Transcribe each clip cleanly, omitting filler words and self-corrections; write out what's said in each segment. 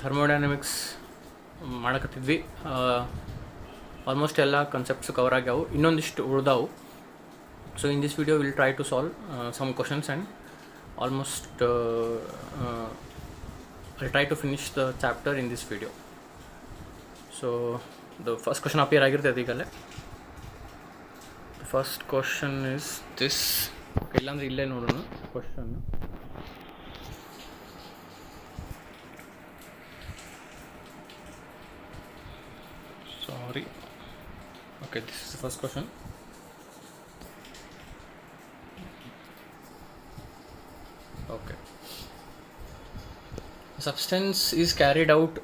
Thermodynamics ಮಾಡಕತ್ತಿದ್ವಿ. Almost ಎಲ್ಲ concepts cover ಆಗ್ಯಾವು, ಇನ್ನೊಂದಿಷ್ಟು ಉಳ್ದಾವು. So in this video will try to solve some questions and almost I'll try to finish the chapter in this video. So the first question appear ಆಗಿರ್ತದೆ ಈಗಲೇ. The first question is this. Okay, ಇಲ್ಲಾಂದ್ರೆ ಇಲ್ಲೇ ನೋಡೋಣ question. Sorry. Okay, this is the first question. Okay. Substance is carried out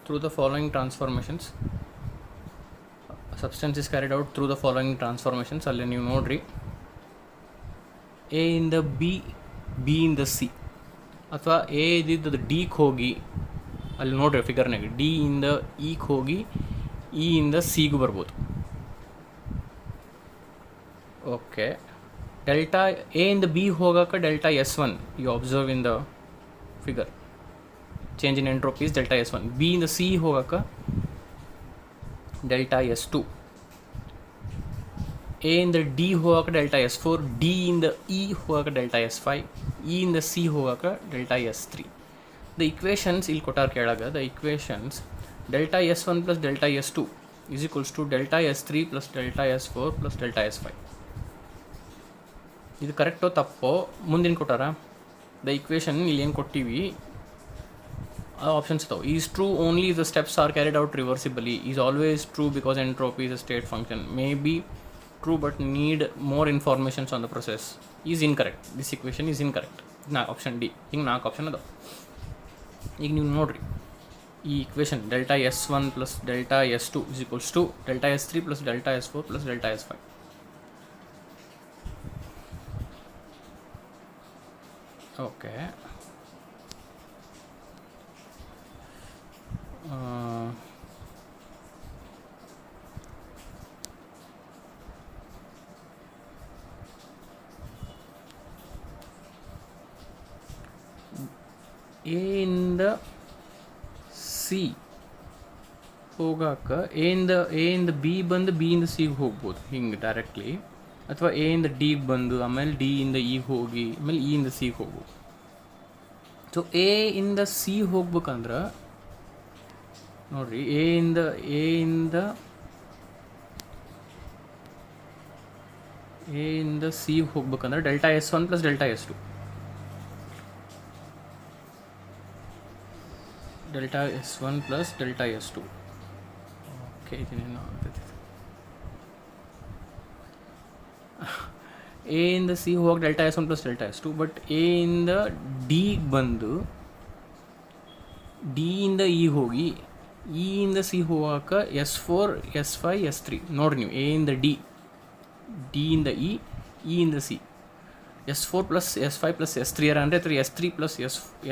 through the following transformations. Substance is carried out through the following transformations. ಅಲ್ಲಿ ನೀವು ನೋಡ್ರಿ, A ಇಂದ B, B ಇಂದ C, ಅಥವಾ A ಇದ್ದಿದ್ದು ಡಿಗೆ ಹೋಗಿ ಅಲ್ಲಿ ನೋಡ್ರಿ ಫಿಗರ್ನಾಗ ಡಿ ಇಂದ ಇಗೆ ಹೋಗಿ ಇ ಇಂದ ಸಿಗೂ ಬರ್ಬೋದು. ಓಕೆ, ಡೆಲ್ಟಾ ಎ ಇಂದ ಬಿ ಹೋಗೋಕೆ delta S1 you observe in the figure. Change in entropy is delta S1. B ಇಂದ ಸಿ ಹೋಗೋಕೆ ಡೆಲ್ಟಾ S2. ಎ ಇಂದ ಡಿ ಹೋಗೋಕೆ ಡೆಲ್ಟಾ S4. ಡಿ ಇಂದ ಇ ಹೋಗೋಕೆ ಡೆಲ್ಟಾ S5. ಇ ಇಂದ ಸಿ ಹೋಗೋಕೆ ಡೆಲ್ಟಾ S3. ದ ಇಕ್ವೇಷನ್ಸ್ ಇಲ್ಲಿ ಕೊಟ್ಟಾರ ಕೆಳಗೆ. The equations delta S1 plus delta S2 is equals to delta S3 plus delta S4 plus delta S5. ಇದು ಕರೆಕ್ಟೋ ತಪ್ಪೋ ಮುಂದಿನ ಕೊಟ್ಟಾರ. ದ ಇಕ್ವೇಷನ್ ಇಲ್ಲಿ ಏನು ಕೊಟ್ಟಿವಿ ಆಪ್ಷನ್ಸ್ ಇದಾವೆ. Is true only the steps are carried out reversibly. Is always true because entropy is a state function. May be true but need more informations on the process. Is incorrect. This equation is incorrect. Option D. ಹಿಂಗೆ 4 option ಅದಾವೆ. ಈಗ ನೀವು ನೋಡಿರಿ ಈ equation delta S1 plus delta S2 is equals to delta S3 plus delta S4 plus delta S5. Okay, A ಇಂದ C ಹೋಗಾಕ A ಇಂದ B ಬಂದು ಬಿ ಇಂದ ಸಿಗೆ ಹೋಗ್ಬೋದು ಹಿಂಗೆ ಡೈರೆಕ್ಟ್ಲಿ, ಅಥವಾ ಎ ಇಂದ ಡಿಗೆ ಬಂದು ಆಮೇಲೆ ಡಿ ಇಂದ ಇಗೆ ಹೋಗಿ ಆಮೇಲೆ ಇ ಇಂದ ಸಿಗೆ ಹೋಗ್ಬೋದು. ಸೊ ಎ ಇಂದ ಸಿ ಹೋಗ್ಬೇಕಂದ್ರೆ ನೋಡ್ರಿ, ಎ ಇಂದ ಸಿಗೆ ಹೋಗ್ಬೇಕಂದ್ರೆ delta S1 plus delta S2. Delta S1 plus delta S2. Okay, ಇದನ್ನೇನು ಆಗ್ತೈತಿ. ಎ ಇಂದ ಸಿ ಹೋಗಿ delta S1 plus delta S2. But A ಇಂದ ಡಿಗೆ ಬಂದು ಡಿ ಇಂದ ಇ ಹೋಗಿ ಇ ಇಂದ ಸಿ ಹೋಗಾಕ S4 S5 S3. ನೋಡಿರಿ ನೀವು, ಎ ಇಂದ ಡಿ, ಡಿ ಇಂದ ಇ, ಇ ಇಂದ C, S4 plus S5 plus S3 ಅರ ಅಂದರೆ, ಅಥವಾ S3 plus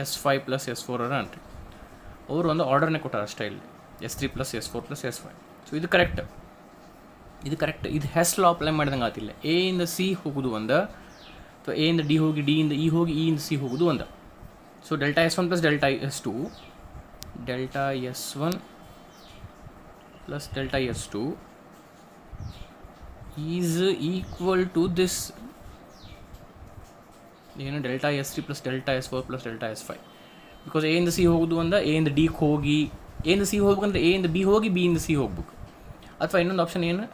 S5 plus S4 ಅರ ಅನ್ರಿ. ಅವರು ಒಂದು ಆರ್ಡರ್ನೇ ಕೊಟ್ಟಾರ ಅಷ್ಟೇ ಇಲ್ಲಿ, S3 plus S4 plus S5. So ಇದು ಕರೆಕ್ಟ್. ಇದು ಹೆಸ್ ಲಾ ಅಪ್ಲೈ ಮಾಡಿದಂಗೆ ಆತಿಲ್ಲ. ಎ ಇಂದ ಸಿ ಹೋಗೋದು ಒಂದು, ಅಥವಾ ಎ ಇಂದ ಡಿ ಹೋಗಿ ಡಿ ಇಂದ ಇ ಹೋಗಿ ಇ ಇಂದ ಸಿ ಹೋಗೋದು ಒಂದು. So delta S1 plus delta S2, delta S1 plus delta S2 is equal to this ಏನು delta S3 plus delta S4 plus delta S5. Because A ಇಂದ C ಹೋಗೋದು ಒಂದು, ಎ ಇಂದ ಡಿಗೆ ಹೋಗಿ, ಎ ಇಂದ ಸಿ ಹೋಗ್ಬೇಕಂದ್ರೆ ಎ ಇಂದ ಬಿ ಹೋಗಿ ಬಿ ಇಂದ ಸಿ ಹೋಗ್ಬೇಕು. ಅಥವಾ ಇನ್ನೊಂದು ಆಪ್ಷನ್ ಏನು,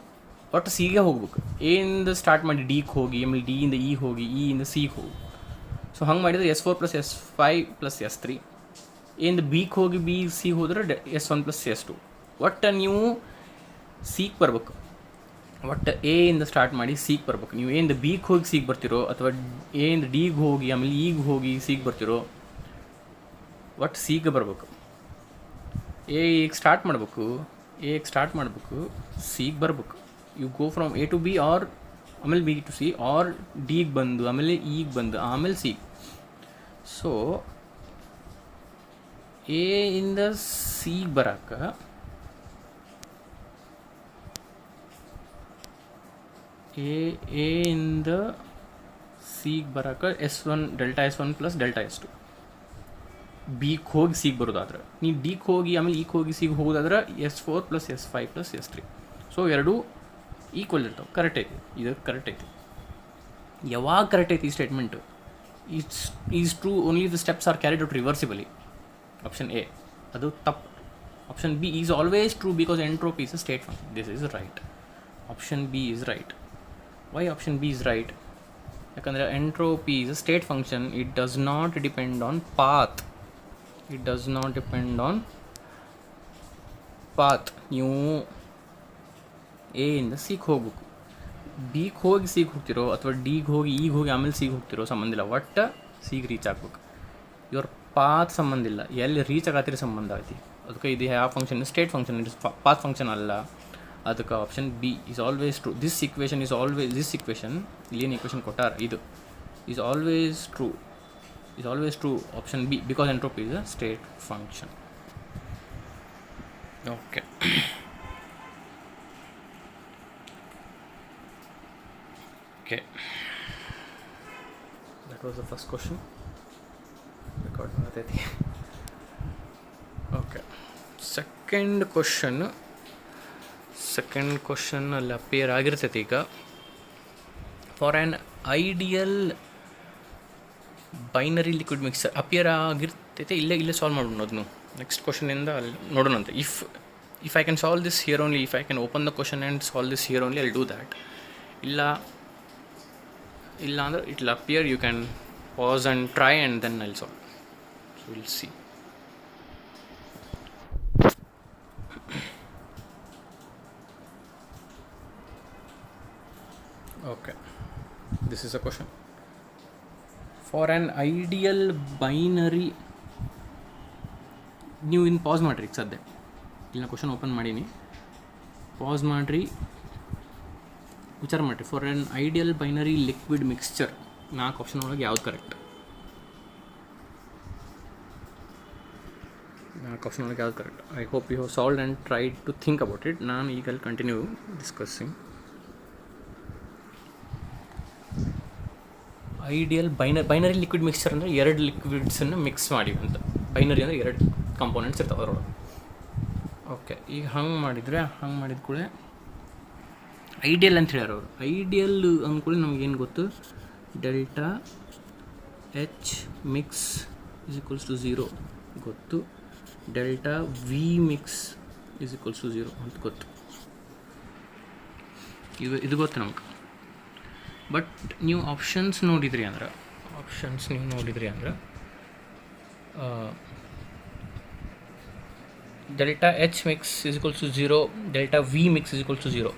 ಒಟ್ಟು ಸಿಗೆ ಹೋಗ್ಬೇಕು. ಎ ಇಂದ ಸ್ಟಾರ್ಟ್ ಮಾಡಿ ಡಿಗೆ ಹೋಗಿ ಆಮೇಲೆ ಡಿ ಇಂದ ಇ ಹೋಗಿ ಇ ಇಂದ ಸಿಗೆ ಹೋಗಿ. ಸೊ ಹಂಗೆ ಮಾಡಿದರೆ S4 plus S5 plus S3. A ಇಂದ ಬಿಗೆ ಹೋಗಿ ಬಿ ಸಿಗೆ ಹೋದ್ರೆ S1 ಪ್ಲಸ್ S2. ಒಟ್ಟು ನೀವು ಸಿಗೆ ಬರ್ಬೇಕು. ಒಟ್ಟು ಎ ಇಂದ ಸ್ಟಾರ್ಟ್ ಮಾಡಿ ಸಿಗೆ ಬರ್ಬೇಕು. ನೀವು ಎ ಇಂದ ಬಿಗೆ ಹೋಗಿ ಸಿಗೆ ಬರ್ತಿರೋ, ಅಥವಾ ಎ ಇಂದ ಡಿಗೆ ಹೋಗಿ ಆಮೇಲೆ ಇಗೆ ಹೋಗಿ ಸಿಗೆ ಬರ್ತಿರೋ, ಒಟ್ಟು ಸಿಗೆ ಬರಬೇಕು. ಎಗೆ ಸ್ಟಾರ್ಟ್ ಮಾಡಬೇಕು, ಸಿಗೆ ಬರಬೇಕು. You go from A to B, or ಆಮೇಲೆ ಬಿ ಟು ಸಿ, ಆರ್ ಡಿಗೆ ಬಂದು ಆಮೇಲೆ ಇಗೆ ಬಂದು ಆಮೇಲೆ ಸಿ. ಸೊ ಎ ಇಂದ ಸಿಗೆ ಬರೋಕೆ ಎ ಇಂದ ಸಿಗೆ ಬರೋಕೆ S1 delta S1 plus delta S2. ಬಿಗೆ ಹೋಗಿ ಸಿಗೆ ಬರೋದಾದ್ರೆ, ನೀವು ಡಿಗೆ ಹೋಗಿ ಆಮೇಲೆ ಈಗ ಹೋಗಿ ಸಿಗೆ ಹೋಗೋದಾದ್ರೆ S4 + S5 + S3. ಸೊ ಎರಡೂ ಈಕ್ವಲ್ ಇರ್ತಾವೆ. ಕರೆಕ್ಟ್ ಐತಿ, ಇದು ಕರೆಕ್ಟ್ ಐತಿ. ಯಾವಾಗ ಕರೆಕ್ಟ್ ಐತಿ ಈ statement? Is true only the steps are carried out reversibly. Option A ಅದು ತಪ್ಪು. Option B is always true because entropy is a state function. This is right. Option B is right. Why option B is right? ಯಾಕಂದರೆ entropy is a state function. It does not depend on path. It does not depend on path. ನೀವು A ಇಂದ ಸಿಗೆ ಹೋಗ್ಬೇಕು. ಬಿಗೆ ಹೋಗಿ ಸಿಗೆ ಹೋಗ್ತಿರೋ ಅಥವಾ ಡಿಗೆ ಹೋಗಿ ಈಗ ಹೋಗಿ ಆಮೇಲೆ ಸಿಗೆ ಹೋಗ್ತಿರೋ ಸಂಬಂಧ ಇಲ್ಲ. ಒಟ್ಟು ಸಿಗೆ ರೀಚ್ ಆಗ್ಬೇಕು. ಇವ್ರ ಪಾತ್ ಸಂಬಂಧ ಇಲ್ಲ, ಎಲ್ಲಿ ರೀಚ್ ಆಗತ್ತಿರೋ ಸಂಬಂಧ ಐತಿ. ಅದಕ್ಕೆ ಇದು ಯಾವ function? State function, it path function ಅಲ್ಲ. ಅದಕ್ಕೆ option B is always true. This equation is always, this equation ಇಲ್ಲೇನು ಇಕ್ವೇಷನ್ ಕೊಟ್ಟಾರ ಇದು is always true. Is always true. Option B because entropy is a state function. Okay. Okay, that was the first question. Record ಮಾಡ್ತೈತಿ. Okay, second question ಅಲ್ಲಿ appear ಆಗಿರ್ತೈತಿ ಈಗ. For an ideal binary liquid mixture appear ಆಗಿರ್ತೈತೆ. ಇಲ್ಲೇ solve ಮಾಡೋಣ ಅದನ್ನು. Next ಕ್ವಶನಿಂದ ಅಲ್ಲಿ ನೋಡೋಣಂತೆ. If I can solve this here only, if I can open the question and solve this here only, I do that. ಇಲ್ಲ ಅಂದರೆ it will appear. You can pause and try and then I'll solve. So will see. Okay, this is a question. For an ideal binary, ನೀವು ಇನ್ನು pass ಮಾಡಿರಿ ಈಗ ಸದ್ಯ. ಇಲ್ಲಿ ನಾನು question open ಮಾಡೀನಿ, ಪಾಸ್ ಮಾಡಿರಿ, ವಿಚಾರ ಮಾಡಿರಿ. For an ideal binary liquid mixture 4 option ಒಳಗೆ ಯಾವ್ದು ಕರೆಕ್ಟ್? 4 ಆಪ್ಷನ್ ಒಳಗೆ ಯಾವ್ದು correct? I hope you have solved and tried to think about it. ನಾನು ಈಗ ಅಲ್ಲಿ continue discussing. Ideal binary liquid mixture ಅಂದರೆ 2 ಲಿಕ್ವಿಡ್ಸನ್ನು ಮಿಕ್ಸ್ ಮಾಡಿ ಅಂತ. ಬೈನರಿ ಅಂದರೆ 2 ಕಾಂಪೋನೆಂಟ್ಸ್ ಇರ್ತಾವೆ ಅದರೊಳಗೆ. ಓಕೆ, ಈಗ ಹಂಗೆ ಮಾಡಿದ ಕೂಡ ಐಡಿಯಲ್ ಅಂತ ಹೇಳ್ಯಾರ ಅವರು. ಐಡಿಯಲ್ ಅಂದ್ಕೊಳ್ಳಿ ನಮಗೇನು ಗೊತ್ತು? Delta H mix is equals to 0 ಗೊತ್ತು. Delta V mix is equals to 0 ಅಂತ ಗೊತ್ತು. ಇದು ಗೊತ್ತು ನಮ್ಗೆ. ಬಟ್ ನೀವು ಆಪ್ಷನ್ಸ್ ನೋಡಿದ್ರಿ ಅಂದ್ರೆ delta H mix is equals to 0, delta V mix is equals to 0.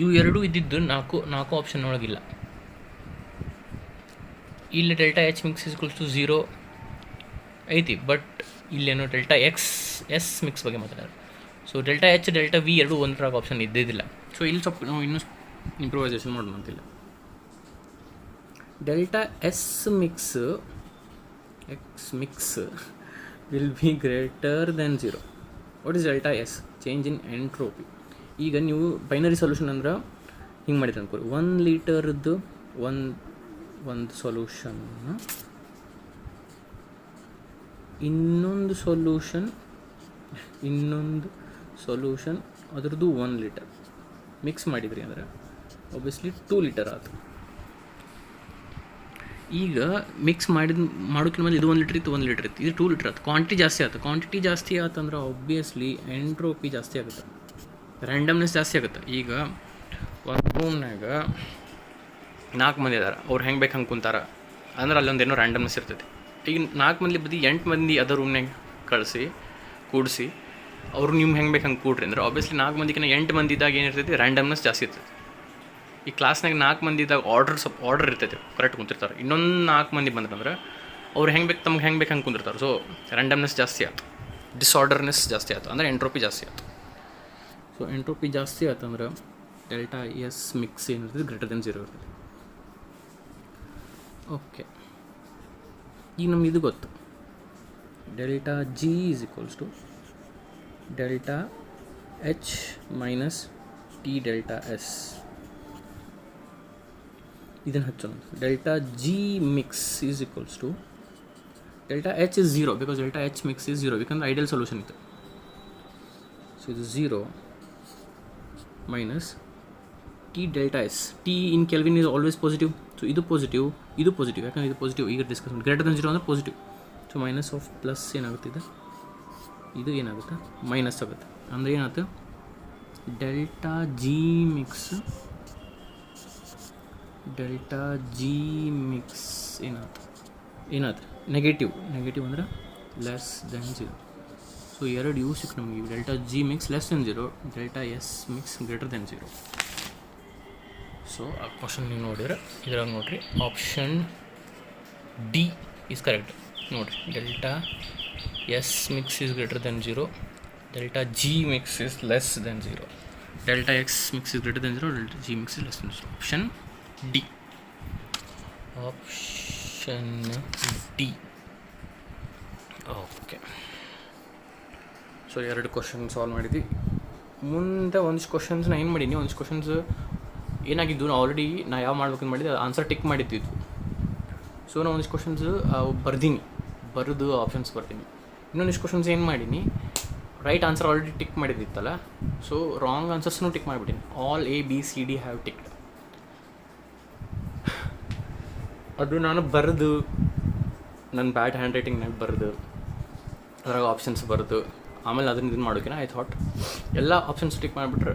ಇವು ಎರಡೂ ಇದ್ದಿದ್ದು 4 ಆಪ್ಷನ್ ಒಳಗಿಲ್ಲ. ಇಲ್ಲಿ delta H mix is equals to 0 ಐತಿ, ಬಟ್ ಇಲ್ಲೇನೋ ಡೆಲ್ಟಾ S ಮಿಕ್ಸ್ ಬಗ್ಗೆ ಮಾತಾಡೋರು. So delta H delta V ಎರಡೂ ಒಂದರಾಗ ಆಪ್ಷನ್ ಇದ್ದಿದ್ದಿಲ್ಲ. ಸೊ ಇಲ್ಲಿ ಸ್ವಲ್ಪ ನಾವು ಇನ್ನೂ ಇಂಪ್ರೂವೈಸೇಷನ್ ಮಾಡೋಣ ಅಂತಿಲ್ಲ. Delta S mix will be greater than 0. What is delta S? Change in entropy. ಈಗ ನೀವು ಬೈನರಿ ಸೊಲ್ಯೂಷನ್ ಅಂದ್ರೆ ಹಿಂಗೆ ಮಾಡಿದ್ರೆ ಅನ್ಕೋರಿ, 1 ಲೀಟರ್ದು ಒಂದು ಸೊಲ್ಯೂಷನ್ನ ಇನ್ನೊಂದು ಸೊಲ್ಯೂಷನ್ ಅದ್ರದ್ದು 1 ಲೀಟರ್ ಮಿಕ್ಸ್ ಮಾಡಿದ್ರಿ ಅಂದ್ರೆ ಒಬ್ವಿಯಸ್ಲಿ 2 ಲೀಟರ್ ಆಯ್ತು. ಈಗ ಮಿಕ್ಸ್ ಮಾಡೋಕ್ಕಿಂತ ಮೇಲೆ ಇದು 1 ಲೀಟರ್ ಇತ್ತು, 1 ಲೀಟರ್ ಇತ್ತು, ಇದು 2 ಲೀಟರ್ ಆಯ್ತು. ಕ್ವಾಂಟಿಟಿ ಜಾಸ್ತಿ ಆಯ್ತಂದ್ರೆ ಒಬ್ವಿಯಸ್ಲಿ ಎಂಟ್ರೋಪಿ ಜಾಸ್ತಿ ಆಗುತ್ತೆ, ರ್ಯಾಂಡಮ್ನೆಸ್ ಜಾಸ್ತಿ ಆಗುತ್ತೆ. ಈಗ ಒಂದು ರೂಮ್ನಾಗ 4 ಮಂದಿ ಅದಾರ, ಅವ್ರು ಹೆಂಗೆ ಬೇಕು ಹಂಗೆ ಕುಂತಾರ ಅಂದ್ರೆ ಅಲ್ಲೊಂದೇನೋ ರ್ಯಾಂಡಮ್ನೆಸ್ ಇರ್ತೈತಿ. ಈಗ 4 ಮಂದಿ ಬದಿ 8 ಮಂದಿ ಅದ ರೂಮ್ನಾಗ ಕೂಡಿಸಿ ಅವರು ನಿಮ್ಮ ಹೆಂಗೆ ಬೇಕು ಹಂಗೆ ಕೂಡ್ರಿ ಅಂದ್ರೆ ಆಬ್ವಿಯಸ್ಲಿ 4 ಮಂದಿಗಿಂತ 8 ಮಂದಿದಾಗ ಏನಿರ್ತೈತಿ? ರ್ಯಾಂಡಮ್ನೆಸ್ ಜಾಸ್ತಿ ಇರ್ತೈತಿ. ಈ ಕ್ಲಾಸ್ನಾಗ 4 ಮಂದಿದಾಗ ಆರ್ಡರ್ ಇರ್ತೈತೆ, ಕರೆಕ್ಟ್ ಕುಂತಿರ್ತಾರೆ. ಇನ್ನೊಂದು 4 ಮಂದಿ ಬಂದ್ರಂದ್ರೆ ಅವ್ರು ತಮ್ಗೆ ಹೆಂಗೆ ಬೇಕು ಹಂಗೆ ಕುಂತಿರ್ತಾರೆ. ಸೊ ರ್ಯಾಂಡಮ್ನೆಸ್ ಜಾಸ್ತಿ ಆಯ್ತು, ಡಿಸಾರ್ಡರ್ನೆಸ್ ಜಾಸ್ತಿ ಆಯ್ತು, ಅಂದರೆ ಎಂಟ್ರೋಪಿ ಜಾಸ್ತಿ ಆಯ್ತು. ಸೊ ಎಂಟ್ರೋಪಿ ಜಾಸ್ತಿ ಆಯ್ತಂದ್ರೆ ಡೆಲ್ಟಾ S ಮಿಕ್ಸ್ ಏನಿರ್ತದೆ ಗ್ರೇಟರ್ ದೆನ್ 0 ಇರ್ತದೆ. ಓಕೆ, ಈಗ ನಮ್ಗೆ ಇದು ಗೊತ್ತು. Delta G is equals to delta H minus T delta S. ಇದನ್ನು ಹಚ್ಚೋಣ. Delta G mix is equals to delta H is 0 because delta H mix is 0 ಯಾಕಂದ್ರೆ ideal solution ಇತ್ತು. ಸೊ ಇದು 0 minus T delta S. T in kelvin is always positive. So ಇದು positive, ಯಾಕಂದರೆ ಇದು positive. ಈಗ discuss ಮಾಡಿ greater than 0 ಅಂದರೆ positive. So minus of plus ಏನಾಗುತ್ತೆ, ಇದು ಏನಾಗುತ್ತೆ ಮೈನಸ್ ಆಗುತ್ತೆ. ಅಂದರೆ ಏನಾಗುತ್ತೆ, ಡೆಲ್ಟಾ ಜಿ ಮಿಕ್ಸ್ ಏನಾಯ್ತು ನೆಗೆಟಿವ್ ಅಂದರೆ ಲೆಸ್ ದೆನ್ 0. ಸೊ ಎರಡು ಯು ಸಿಕ್ ನಮಗೆ. Delta G mix less than 0, delta S mix greater than 0. So ಆ ಕ್ವಶನ್ ನೀವು ನೋಡಿದ್ರೆ ಇದ್ರಾಗ ನೋಡಿರಿ ಆಪ್ಷನ್ ಡಿ ಈಸ್ ಕರೆಕ್ಟ್. ನೋಡಿರಿ delta S mix is greater than 0, delta G mix is less than 0, delta X mix is greater than 0, delta G mix is less than 0. Option D. Okay, so ಎರಡು question solve ಮಾಡಿದ್ವಿ. ಮುಂದೆ ಒಂದಿಷ್ಟು questions ನಾನು ಏನು ಮಾಡೀನಿ, ಒಂದಿಷ್ಟು questions ಏನಾಗಿದ್ದು already ನಾ ಯಾವ ಮಾಡ್ಬೇಕಂತ ಮಾಡಿದ್ದೆ ಆನ್ಸರ್ ಟಿಕ್ ಮಾಡಿದ್ದಿದ್ದು. ಸೊ ನಾನು ಒಂದಿಷ್ಟು ಕ್ವಶನ್ಸ್ ಬರೆದು ಆಪ್ಷನ್ಸ್ ಬರ್ತೀನಿ. ಇನ್ನೊಂದಿಷ್ಟು ಕ್ವಶನ್ಸ್ ಏನು ಮಾಡೀನಿ, ರೈಟ್ ಆನ್ಸರ್ ಆಲ್ರೆಡಿ ಟಿಕ್ ಮಾಡಿದ್ದಿತ್ತಲ್ಲ, ಸೊ ರಾಂಗ್ ಆನ್ಸರ್ಸ್ನೂ ಟಿಕ್ ಮಾಡಿಬಿಟ್ಟಿನಿ. All A B C D have ticked. ಅದು ನಾನು ಬರೆದು ನನ್ನ ಬ್ಯಾಡ್ ಹ್ಯಾಂಡ್ ರೈಟಿಂಗ್ನಾಗ ಬರೆದು ಅದ್ರಾಗ ಆಪ್ಷನ್ಸ್ ಬರೆದು ಆಮೇಲೆ ಅದನ್ನ ಇದನ್ನು ಮಾಡೋಕಿನ ಐ ಥಾಟ್ ಎಲ್ಲ ಆಪ್ಷನ್ಸ್ ಟಿಕ್ ಮಾಡಿಬಿಟ್ರೆ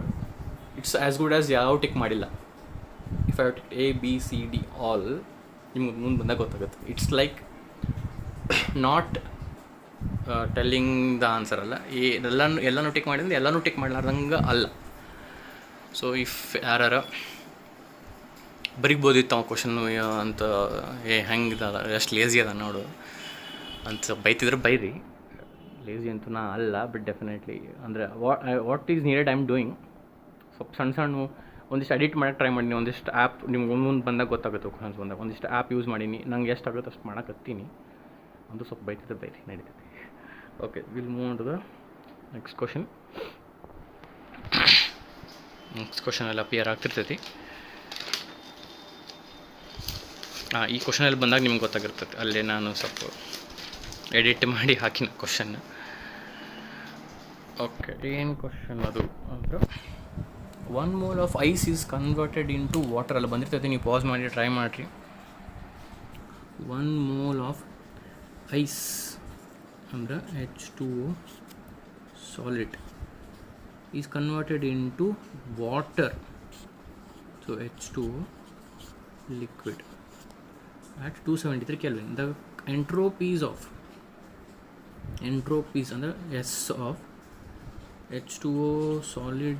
ಇಟ್ಸ್ ಆ್ಯಸ್ ಗುಡ್ ಆ್ಯಸ್ ಯಾವ ಟಿಕ್ ಮಾಡಿಲ್ಲ. If I tick A B C D all, ನಿಮ್ಗೆ ಮುಂದೆ ಬಂದಾಗ ಗೊತ್ತಾಗುತ್ತೆ. It's like not telling the answer ಅಲ್ಲ, ಎಲ್ಲನೂ ಟಿಕ್ ಮಾಡಿದ್ರೆ ಎಲ್ಲನೂ ಟಿಕ್ ಮಾಡಲಾರ್ದಂಗೆ ಅಲ್ಲ. ಸೊ ಇಫ್ ಯಾರು ಬರಿಬೋದಿತ್ತು ಅವ ಕ್ವಶನ್ನು ಅಂತ, ಹೆಂಗೆ ಎಷ್ಟು ಲೇಝಿ ಅದ ನೋಡು ಅಂತ ಬೈತಿದ್ರೆ ಬೈರಿ. ಲೇಝಿ ಅಂತೂ ನಾ ಅಲ್ಲ, ಬಟ್ ಡೆಫಿನೆಟ್ಲಿ ಅಂದರೆ what is needed I am doing. ಸ್ವಲ್ಪ ಸಣ್ಣ ಒಂದಿಷ್ಟು ಎಡಿಟ್ ಮಾಡೋಕ್ಕೆ ಟ್ರೈ ಮಾಡೀನಿ. ಒಂದಿಷ್ಟು ಆ್ಯಪ್ ನಿಮ್ಗೆ ಮುಂದೆ ಬಂದಾಗ ಗೊತ್ತಾಗುತ್ತೆ. ಕ್ವಶನ್ಸ್ ಬಂದಾಗ ಒಂದಿಷ್ಟು ಆ್ಯಪ್ ಯೂಸ್ ಮಾಡೀನಿ. ನಂಗೆ ಎಷ್ಟು ಆಗುತ್ತೆ ಅಷ್ಟು ಮಾಡೋಕತ್ತೀನಿ. ಒಂದು ಸ್ವಲ್ಪ ಬೈತಿದ್ರೆ ಬೈರಿ, ನಡೀತೈತಿ. Okay, will move on to the next question. Next question ಎಲ್ಲ ಅಪಿಯರ್ ಆಗ್ತಿರ್ತೈತಿ. ಈ ಕ್ವಶನಲ್ಲಿ ಬಂದಾಗ ನಿಮ್ಗೆ ಗೊತ್ತಾಗಿರ್ತೈತೆ. ಅಲ್ಲೇ ನಾನು ಸ್ವಲ್ಪ ಎಡಿಟ್ ಮಾಡಿ ಹಾಕಿನ ಕ್ವಶನ್. ಓಕೆ, ಏನು ಕ್ವಶನ್ ಅದು ಅಂದರೆ 1 mole of ice is converted into water. ಎಲ್ಲ ಬಂದಿರ್ತೈತೆ, ನೀವು ಪಾಸ್ ಮಾಡಿ ಟ್ರೈ ಮಾಡಿರಿ. 1 mole ಆಫ್ ಐಸ್ ಅಂದರೆ H2O solid is converted into water. So H2O liquid at 273 Kelvin. The entropies ಅಂದರೆ S of H2O solid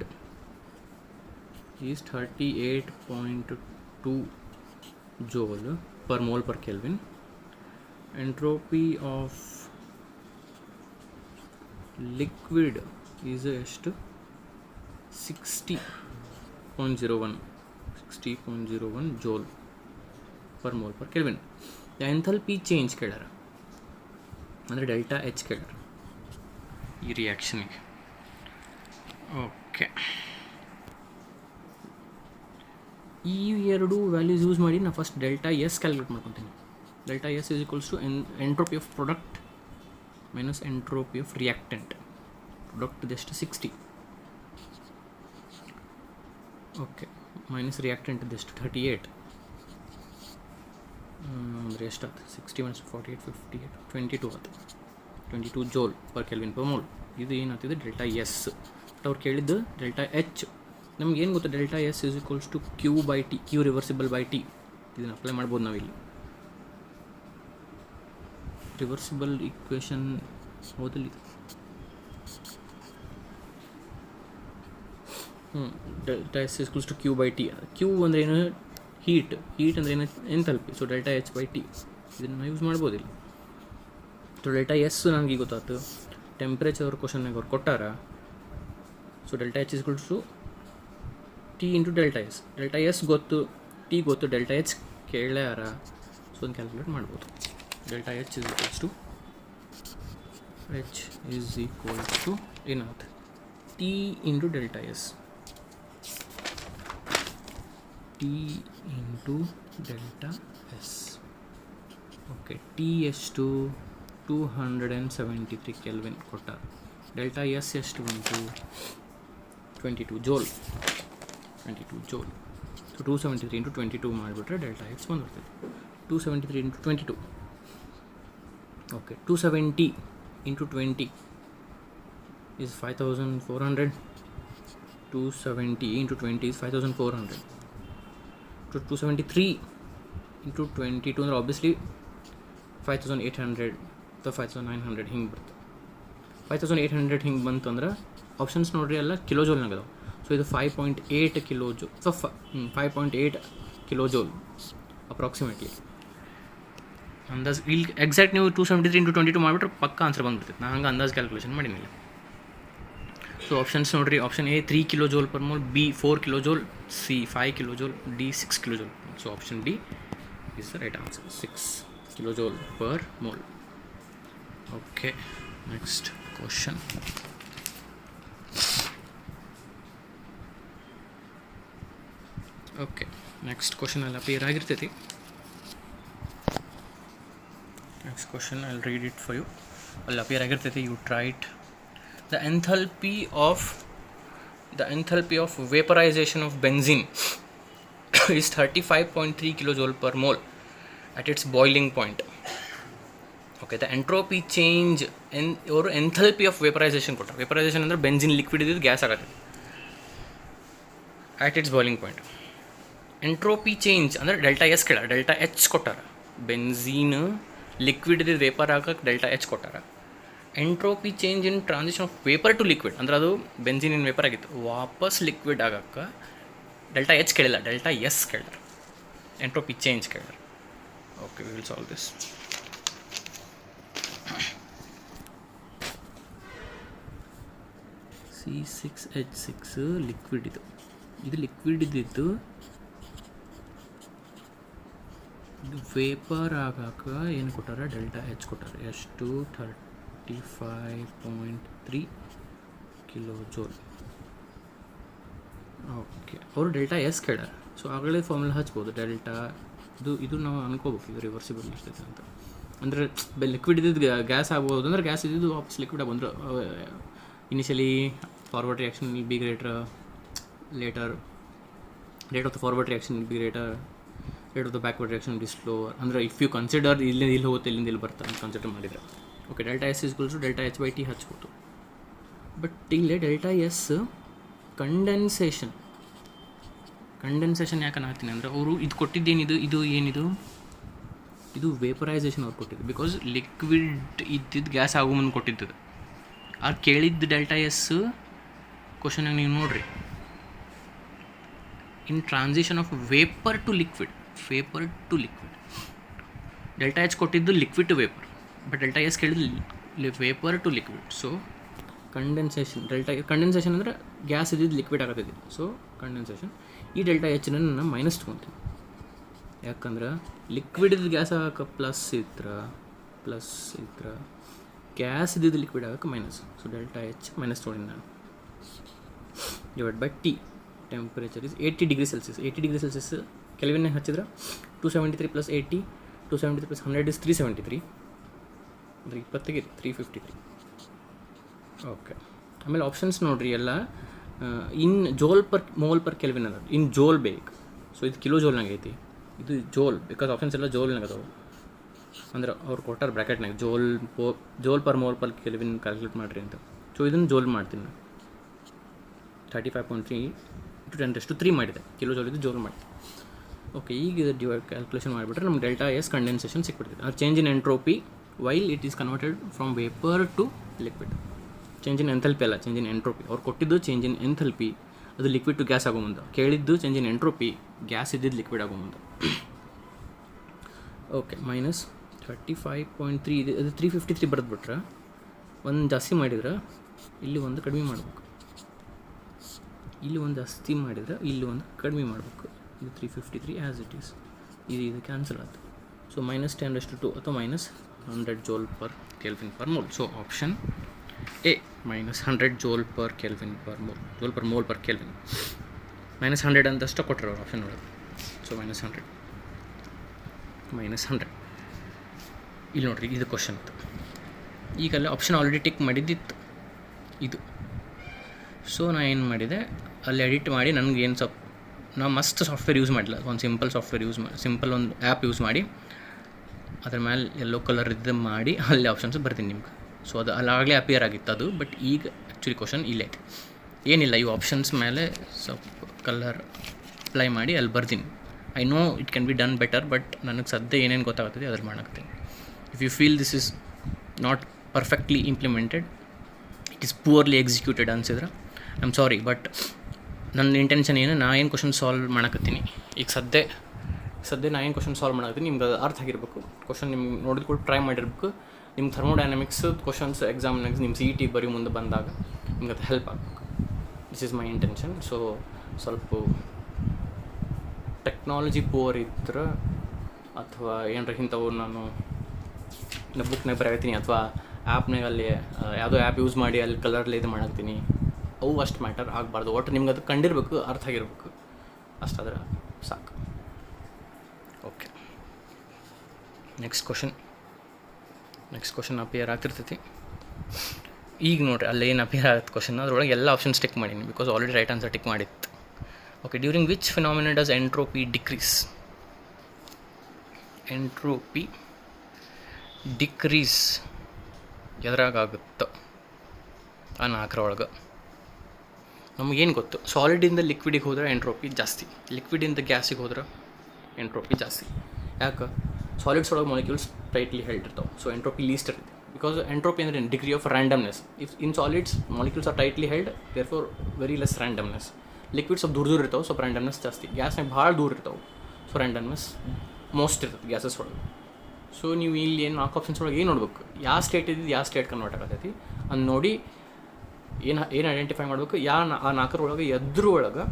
is 38.2 joule per mole per Kelvin. Entropy of liquid is ಎಷ್ಟು 60.01 joule per mole per Kelvin. The enthalpy change ಕೇಳ್ಯಾರ ಅಂದರೆ delta H ಕೇಳ್ಯಾರ ಈ ರಿಯಾಕ್ಷನಿಗೆ. Okay, ಈ ಎರಡು values use ಮಾಡಿ ನಾನು first delta S calculate ಮಾಡ್ಕೊತೀನಿ. Delta S is equals to entropy of product minus entropy of reactant. Product ಇದೆಷ್ಟು 60. Okay, minus reactant ಇದೆಷ್ಟು 38. ಅಂದರೆ ಎಷ್ಟಾಯ್ತು 60 - 48 58 22 ಆಯ್ತು. 22 ಜೋಲ್ ಪರ್ ಕೆಲ್ವಿನ್ ಪರ್ ಮೋಲ್. ಇದು ಏನಾಗ್ತಿದೆ ಡೆಲ್ಟಾ ಎಸ್. ಬಟ್ ಅವ್ರು ಕೇಳಿದ್ದು ಡೆಲ್ಟಾ ಎಚ್. ನಮ್ಗೆ ಏನು ಗೊತ್ತು, delta S is equals to Q by T, Q reversible by T. ಇದನ್ನು ಅಪ್ಲೈ ಮಾಡ್ಬೋದು ನಾವಿಲ್ಲಿ. ರಿವರ್ಸಿಬಲ್ ಈಕ್ವೇಷನ್ ಓದಲಿ. Delta S is equals to Q by T. Q ಅಂದರೆ ಏನು, ಹೀಟ್ ಅಂದರೆ ಏನು, enthalpy. So delta H by T ಇದನ್ನು ನಾವು ಯೂಸ್ ಮಾಡ್ಬೋದಿಲ್ಲ. ಸೊ ಡೆಲ್ಟಾ ಎಸ್ ನನಗೆ ಗೊತ್ತಾಯ್ತು. ಟೆಂಪ್ರೇಚರ್ ಕ್ವಶನ್ನಾಗ ಅವ್ರು ಕೊಟ್ಟಾರ. So delta H is equals to T into delta S. Delta S ಗೊತ್ತು, ಟಿ ಗೊತ್ತು, ಡೆಲ್ಟಾ ಎಚ್ ಕೇಳ್ಯಾರ. ಸೊ ಅದನ್ನು ಕ್ಯಾಲ್ಕುಲೇಟ್ ಮಾಡ್ಬೋದು. Delta H is equals to ಏನಾಗುತ್ತೆ T into delta S. T into delta S. Okay, T ಎಷ್ಟು 273 kelvin ಕೊಟ್ಟ. Delta S ಎಷ್ಟು ಬಂತು? 22 ಜೋಲ್. 22 ಜೋಲ್. ಸೊ 273 ಇಂಟು 22 ಮಾಡಿಬಿಟ್ರೆ ಡೆಲ್ಟಾ ಎಕ್ಸ್ ಬಂದ್ಬಿಡ್ತೈತೆ. 273 into 22. Okay, 270 into 20 is 5400. 270 into 20 is 5400. So 273 into 22 ಅಂದರೆ obviously 5800 ಅಥವಾ 5900 ಹಿಂಗೆ ಬರ್ತದೆ. 5800 ಹಿಂಗೆ ಬಂತು ಅಂದ್ರೆ ಆಪ್ಷನ್ಸ್ ನೋಡ್ರಿ ಎಲ್ಲ ಕಿಲೋ ಜೋಲ್ನಾಗ ಅದಾವೆ. ಸೊ ಇದು 5.8 kilo joule. So 5.8 kilo ಜೋಲ್ approximately ಅಂದಾಜು. ಇಲ್ಲಿ ಎಕ್ಸಾಕ್ಟ್ ನೀವು 273 into 22 ಮಾಡಿಬಿಟ್ರೆ ಪಕ್ಕ ಆನ್ಸರ್ ಬಂದ್ಬಿಡ್ತೈತೆ. ನಾನು ಹಂಗೆ ಅಂದಾಜು ಕ್ಯಾಲ್ಕುಲೇಷನ್ ಮಾಡೀನಿಲ್ಲ. ಸೊ ಆಪ್ಷನ್ಸ್ ನೋಡ್ರಿ, option A 3 kilo joule per mole, B 4 kilo joule, C 5 kilo joule, D 6 kilo joule. So option D is the right answer, 6 kilo joule per mole. Okay, next question. Okay, next question ಎಲ್ಲ appear ಆಗಿರ್ತೈತಿ. Next question I will read it for you. ಅಲ್ಲಿ appear ಆಗಿರ್ತೈತಿ. You try it. The enthalpy of vaporization of benzene is 35.3 kilojoule per mole at its boiling point. Okay, the entropy change or enthalpy of vaporization ಕೊಟ್ಟ. vaporization ಅಂದರೆ benzene liquid ಇದ್ದು gas ಆಗುತ್ತೆ at its boiling point. Entropy change ಅಂದರೆ delta S ಕೇಳ. Delta H ಕೊಟ್ಟಾರ. Benzene liquid ಇದ್ದು vapour ಆಗಕ್ಕೆ delta H ಕೊಟ್ಟಾರ. Entropy change in transition of vapour to liquid ಅಂದರೆ ಅದು ಬೆಂಜಿನ್ ಇನ್ ವೇಪರ್ ಆಗಿತ್ತು, ವಾಪಸ್ ಲಿಕ್ವಿಡ್ ಆಗಕ್ಕೆ ಡೆಲ್ಟಾ ಎಚ್ ಕೇಳಿಲ್ಲ, ಡೆಲ್ಟಾ ಎಸ್ ಕೇಳಿದಾರೆ. ಎಂಟ್ರೋಪಿ ಚೇಂಜ್ ಕೇಳಿದಾರೆ. Okay, we will solve this. C6H6 liquid ಇದು ಲಿಕ್ವಿಡ್ ಇದ್ದಿದ್ದು ಇದು ವೇಪರ್ ಆಗಕ್ಕೆ ಏನು ಕೊಟ್ಟಾರ? ಡೆಲ್ಟಾ ಎಚ್ ಕೊಟ್ಟಾರ. ಎಷ್ಟು? 35.3 ಕಿಲೋ ಜೋಲ್. ಓಕೆ, ಅವರು ಡೆಲ್ಟಾ ಎಸ್ ಕೇಳ್ಯಾರ. ಸೊ ಆಗಲೇ ಫಾರ್ಮುಲಾ ಹಚ್ಬೋದು. ಡೆಲ್ಟಾ ಇದು ನಾವು ಅನ್ಕೋಬೇಕು ಇದು ರಿವರ್ಸಿಬಲ್ ಇರ್ತೈತೆ ಅಂತ. ಅಂದರೆ ಲಿಕ್ವಿಡ್ ಇದ್ದಿದ್ದು ಗ್ಯಾಸ್ ಆಗ್ಬೋದು. ಅಂದರೆ ಗ್ಯಾಸ್ ಇದ್ದಿದ್ದು ವಾಪಸ್ ಲಿಕ್ವಿಡ್ ಆಗಿ ಬಂದ್ರೆ initially forward reaction will be greater, later rate of the forward reaction will be greater, rate of the backward reaction will be slower. ಅಂದರೆ ಇಫ್ ಯು ಕನ್ಸಿಡರ್ ಇಲ್ಲಿ ಹೋಗುತ್ತೆ, ಇಲ್ಲಿಂದ ಇಲ್ಲಿ ಬರ್ತಾರೆ ಅಂತ ಕನ್ಸಿಡರ್ ಮಾಡಿದರೆ okay, delta S equals to delta H by T ಹಚ್ಬೋದು. But ಇಲ್ಲೇ ಡೆಲ್ಟಾ ಎಸ್ ಕಂಡೆನ್ಸೇಷನ್ ಯಾಕೆ ಹಾಕ್ತೀನಿ ಅಂದರೆ ಅವರು ಇದು ಕೊಟ್ಟಿದ್ದೇನಿದು ಇದು ವೇಪರೈಸೇಷನ್ ಅವ್ರು ಕೊಟ್ಟಿದ್ದು. ಬಿಕಾಸ್ ಲಿಕ್ವಿಡ್ ಇದ್ದಿದ್ದು ಗ್ಯಾಸ್ ಆಗೋ ಮುಂದೆ ಕೊಟ್ಟಿದ್ದು. ಅದು ಕೇಳಿದ್ದು ಡೆಲ್ಟಾ ಎಸ್ ಕ್ವಶನಾಗ ನೀವು ನೋಡಿರಿ, in transition of vapour to liquid. Delta H ಕೊಟ್ಟಿದ್ದು liquid to vapour, but delta S ಕೇಳಿದ್ದು vapour to liquid. So condensation ಅಂದರೆ ಗ್ಯಾಸ್ ಇದ್ದಿದ್ದು ಲಿಕ್ವಿಡ್ ಆಗತ್ತಿದ್ದು. So condensation. ಈ ಡೆಲ್ಟಾ ಎಚ್ ನಾನು ಮೈನಸ್ ತೊಗೊತೀನಿ. ಯಾಕಂದ್ರೆ ಲಿಕ್ವಿಡ್ ಇದ್ದು ಗ್ಯಾಸ್ ಆಗಕ್ಕೆ ಪ್ಲಸ್ ಇದ್ರೆ ಗ್ಯಾಸ್ ಇದ್ದಿದ್ದು ಲಿಕ್ವಿಡ್ ಆಗಕ್ಕೆ minus. So delta H minus ತೊಗೊಂಡಿನಿ ನಾನು. Divide by T. Temperature is 80 degree Celsius. 80 degree Celsius ಕೆಲ್ವಿನ್ನೇ ಹಚ್ಚಿದ್ರೆ 273 ಪ್ಲಸ್ 80, 273 ಪ್ಲಸ್ 100 ಇಸ್ 373. ಅಂದರೆ 20ಗೆ 353. ಓಕೆ, ಆಮೇಲೆ ಆಪ್ಷನ್ಸ್ ನೋಡಿರಿ ಎಲ್ಲ ಇನ್ ಜೋಲ್ ಪರ್ ಮೋಲ್ ಪರ್ ಕೆಲ್ವಿನ್ ಅದ. ಇನ್ ಜೋಲ್ ಬೇಕು. ಸೊ ಇದು ಕಿಲೋ ಜೋಲ್ನಾಗ ಐತಿ, ಇದು ಜೋಲ್. ಬಿಕಾಸ್ ಆಪ್ಷನ್ಸ್ ಎಲ್ಲ ಜೋಲ್ನಾಗ ಅದಾವೆ. ಅಂದ್ರೆ ಅವ್ರು ಕೊಟ್ಟಾರ ಬ್ರ್ಯಾಕೆಟ್ನಾಗ joule per mole per kelvin calculate ಮಾಡಿರಿ ಅಂತ. ಸೊ ಇದನ್ನು ಜೋಲ್ ಮಾಡ್ತೀನಿ ನಾನು. 35.3 × 10⁻³ ಮಾಡಿದೆ. ಕಿಲೋ ಜೋಲ್ ಇದು ಜೋಲ್ ಮಾಡಿದೆ. ಓಕೆ, ಈಗ ಇದು ಕ್ಯಾಲ್ಕುಲೇಷನ್ ಮಾಡಿಬಿಟ್ರೆ ನಮ್ಗೆ ಡೆಲ್ಟಾ ಎಸ್ ಕಂಡೆನ್ಸೇಷನ್ ಸಿಕ್ಬಿಡ್ತದೆ. ಅದು change in entropy while it is converted from vapour to liquid. Change in enthalpy ಅಲ್ಲ, ಚೇಂಜ್ ಇನ್ ಎಂಟ್ರೋಪಿ. ಅವ್ರು ಕೊಟ್ಟಿದ್ದು ಚೇಂಜ್ ಇನ್ ಎಂಥಲ್ಪಿ, ಅದು ಲಿಕ್ವಿಡ್ ಟು ಗ್ಯಾಸ್ ಆಗೋ ಮುಂದೆ. ಕೇಳಿದ್ದು ಚೇಂಜ್ ಇನ್ ಎಂಟ್ರೋಪಿ, ಗ್ಯಾಸ್ ಇದ್ದಿದ್ದು ಲಿಕ್ವಿಡ್ ಆಗೋ ಮುಂದೆ. ಓಕೆ, ಮೈನಸ್ 35.3 ಇದು 353 ಬರೆದ್ಬಿಟ್ರೆ ಒಂದು ಜಾಸ್ತಿ ಮಾಡಿದ್ರೆ ಇಲ್ಲಿ ಒಂದು ಕಡಿಮೆ ಮಾಡಬೇಕು, ಇಲ್ಲಿ ಒಂದು ಜಾಸ್ತಿ ಮಾಡಿದರೆ ಇಲ್ಲಿ ಒಂದು ಕಡಿಮೆ ಮಾಡಬೇಕು. ಇದು 353 ಆ್ಯಸ್ ಇಟ್ ಈಸ್. ಇದು ಕ್ಯಾನ್ಸಲ್ ಆಯಿತು. ಸೊ -10⁻² ಅಥವಾ -100 joule per kelvin per mole. So option A -100 joule per kelvin per mole. Joule per mole per kelvin -100 ಅಂತಷ್ಟು ಕೊಟ್ಟರು ಅವ್ರು ಆಪ್ಷನ್ ಒಳಗೆ. ಸೊ -100 ಇಲ್ಲಿ ನೋಡಿರಿ, ಇದು ಕ್ವಶನ್. ಈಗ ಅಲ್ಲಿ ಆಪ್ಷನ್ ಆಲ್ರೆಡಿ ಟಿಕ್ ಮಾಡಿದ್ದಿತ್ತು ಇದು. ಸೊ ನಾನು ಏನು ಮಾಡಿದೆ, ಅಲ್ಲಿ ಎಡಿಟ್ ಮಾಡಿ ನನಗೆ ಏನು ನಾವು ಮಸ್ತ್ ಸಾಫ್ಟ್ವೇರ್ ಯೂಸ್ ಮಾಡಿಲ್ಲ, ಒಂದು ಸಿಂಪಲ್ ಸಾಫ್ಟ್ವೇರ್ ಯೂಸ್ ಮಾಡಿ, ಸಿಂಪಲ್ ಒಂದು ಆ್ಯಪ್ ಯೂಸ್ ಮಾಡಿ ಅದ್ರ ಮೇಲೆ ಯೆಲ್ಲೋ ಕಲರ್ ಇದ್ದು ಮಾಡಿ ಅಲ್ಲಿ ಆಪ್ಷನ್ಸ್ ಬರ್ತೀನಿ ನಿಮ್ಗೆ. ಸೊ ಅದು ಅಲ್ಲಾಗಲೇ ಅಪಿಯರ್ ಆಗಿತ್ತು ಅದು, ಬಟ್ ಈಗ ಆ್ಯಕ್ಚುಲಿ ಕ್ವಶನ್ ಇಲ್ಲೈತೆ. ಏನಿಲ್ಲ, ಈ ಆಪ್ಷನ್ಸ್ ಮೇಲೆ ಸ್ವಲ್ಪ ಕಲರ್ ಅಪ್ಲೈ ಮಾಡಿ ಅಲ್ಲಿ ಬರ್ತೀನಿ. I know it can be done better, but ನನಗೆ ಸದ್ಯ ಏನೇನು ಗೊತ್ತಾಗ್ತದೆ ಅದ್ರ ಮಾಡಾಕ್ತೀನಿ. If you feel this is not perfectly implemented, it is poorly executed ಅನ್ಸಿದ್ರೆ ಐ ಆಮ್ ಸಾರಿ, ಬಟ್ ನನ್ನ ಇಂಟೆನ್ಷನ್ ಏನು, ನಾ ಏನು ಕ್ವಶನ್ ಸಾಲ್ವ್ ಮಾಡಕತ್ತೀನಿ ಈಗ ಸದ್ಯ ನಾ ಏನು ಕ್ವಶನ್ ಸಾಲ್ವ್ ಮಾಡತ್ತೀನಿ ನಿಮ್ಗೆ ಅದು ಅರ್ಥ ಆಗಿರ್ಬೇಕು. ಕ್ವಶನ್ ನಿಮ್ಗೆ ನೋಡಿದ ಕೂಡ ಟ್ರೈ ಮಾಡಿರ್ಬೇಕು. ನಿಮ್ಮ ಥರ್ಮೋಡೈನಮಿಕ್ಸ್ ಕ್ವಶನ್ಸ್ ಎಕ್ಸಾಮ್ನಾಗ ನಿಮ್ಮ CET ಬರೀ ಮುಂದೆ ಬಂದಾಗ ನಿಮ್ಗೆ ಅದು ಹೆಲ್ಪ್ ಆಗಬೇಕು. This is my intention. So ಸ್ವಲ್ಪ ಟೆಕ್ನಾಲಜಿ ಪೂರ್ ಇದ್ರೆ ಅಥವಾ ಏನರ ಇಂಥವು ನಾನು ಬುಕ್ನಾಗ ಬರೆಯತ್ತೀನಿ ಅಥವಾ ಆ್ಯಪ್ನಾಗ ಅಲ್ಲಿ ಯಾವುದೋ ಆ್ಯಪ್ ಯೂಸ್ ಮಾಡಿ ಅಲ್ಲಿ ಕಲರ್ಲಿ ಇದು ಮಾಡಾಕ್ತೀನಿ, ಅವು ಅಷ್ಟು ಮ್ಯಾಟರ್ ಆಗಬಾರ್ದು. ಒಟ್ಟು ನಿಮ್ಗೆ ಅದು ಕಂಡಿರ್ಬೇಕು, ಅರ್ಥ ಆಗಿರ್ಬೇಕು, ಅಷ್ಟಾದ್ರೆ ಸಾಕು. ಓಕೆ, ನೆಕ್ಸ್ಟ್ ಕ್ವಶನ್ ಅಪಿಯರ್ ಆಗ್ತಿರ್ತೈತಿ. ಈಗ ನೋಡಿರಿ ಅಲ್ಲಿ ಏನು ಅಪಿಯರ್ ಆಗುತ್ತೆ ಕ್ವಶನ್, ಅದರೊಳಗೆ ಎಲ್ಲ ಆಪ್ಷನ್ಸ್ ಟಿಕ್ ಮಾಡೀನಿ because already right answer tick ಮಾಡಿತ್ತು. Okay, during which phenomena does entropy decrease? Entropy decrease ಎದ್ರಾಗುತ್ತೆ ಆ 4 ಒಳಗೆ? ನಮಗೇನು ಗೊತ್ತು, ಸಾಲಿಡಿಂದ ಲಿಕ್ವಿಡಿಗೆ ಹೋದ್ರೆ ಎಂಟ್ರೋಪಿ ಜಾಸ್ತಿ, ಲಿಕ್ವಿಡಿಂದ ಗ್ಯಾಸಿಗೆ ಹೋದ್ರೆ ಎಂಟ್ರೋಪಿ ಜಾಸ್ತಿ. ಯಾಕೆ? ಸಾಲಿಡ್ಸ್ ಒಳಗೆ ಮಾಲಿಕ್ಯೂಲ್ಸ್ ಟೈಟ್ಲಿ ಹೆಲ್ಡ್ ಇರ್ತಾವೆ, ಸೊ ಎಂಟ್ರೋಪಿ ಲೀಸ್ಟ್ ಇರುತ್ತೆ. ಬಿಕಾಸ್ ಎಂಟ್ರೋಪಿ ಅಂದರೆ degree of randomness. If in solids molecules are tightly held, therefore very less randomness. Liquid ಸ್ವಲ್ಪ ದೂರ ಇರ್ತಾವೆ, ಸ್ವಲ್ಪ ರ್ಯಾಂಡಮ್ನೆಸ್ ಜಾಸ್ತಿ. ಗ್ಯಾಸ್ನಾಗ ಭಾಳ ದೂರ ಇರ್ತಾವೆ, ಸೊ ರ್ಯಾಂಡಮ್ನೆಸ್ ಮೋಸ್ಟ್ ಇರ್ತದೆ ಗ್ಯಾಸಸ್ ಒಳಗೆ. ಸೊ ನೀವು ಇಲ್ಲಿ ಏನು 4 ಆಪ್ಷನ್ಸ್ ಒಳಗೆ ಏನು ನೋಡ್ಬೇಕು, ಯಾವ ಸ್ಟೇಟ್ ಇದ್ದು ಯಾವ ಸ್ಟೇಟ್ ಕನ್ವರ್ಟ್ ಆಗತೈತಿ ಅಂತ ನೋಡಿ ಏನು ಐಡೆಂಟಿಫೈ ಮಾಡಬೇಕು. ಆ 4 ಒಳಗೆ ಎದ್ರೊಳಗೆ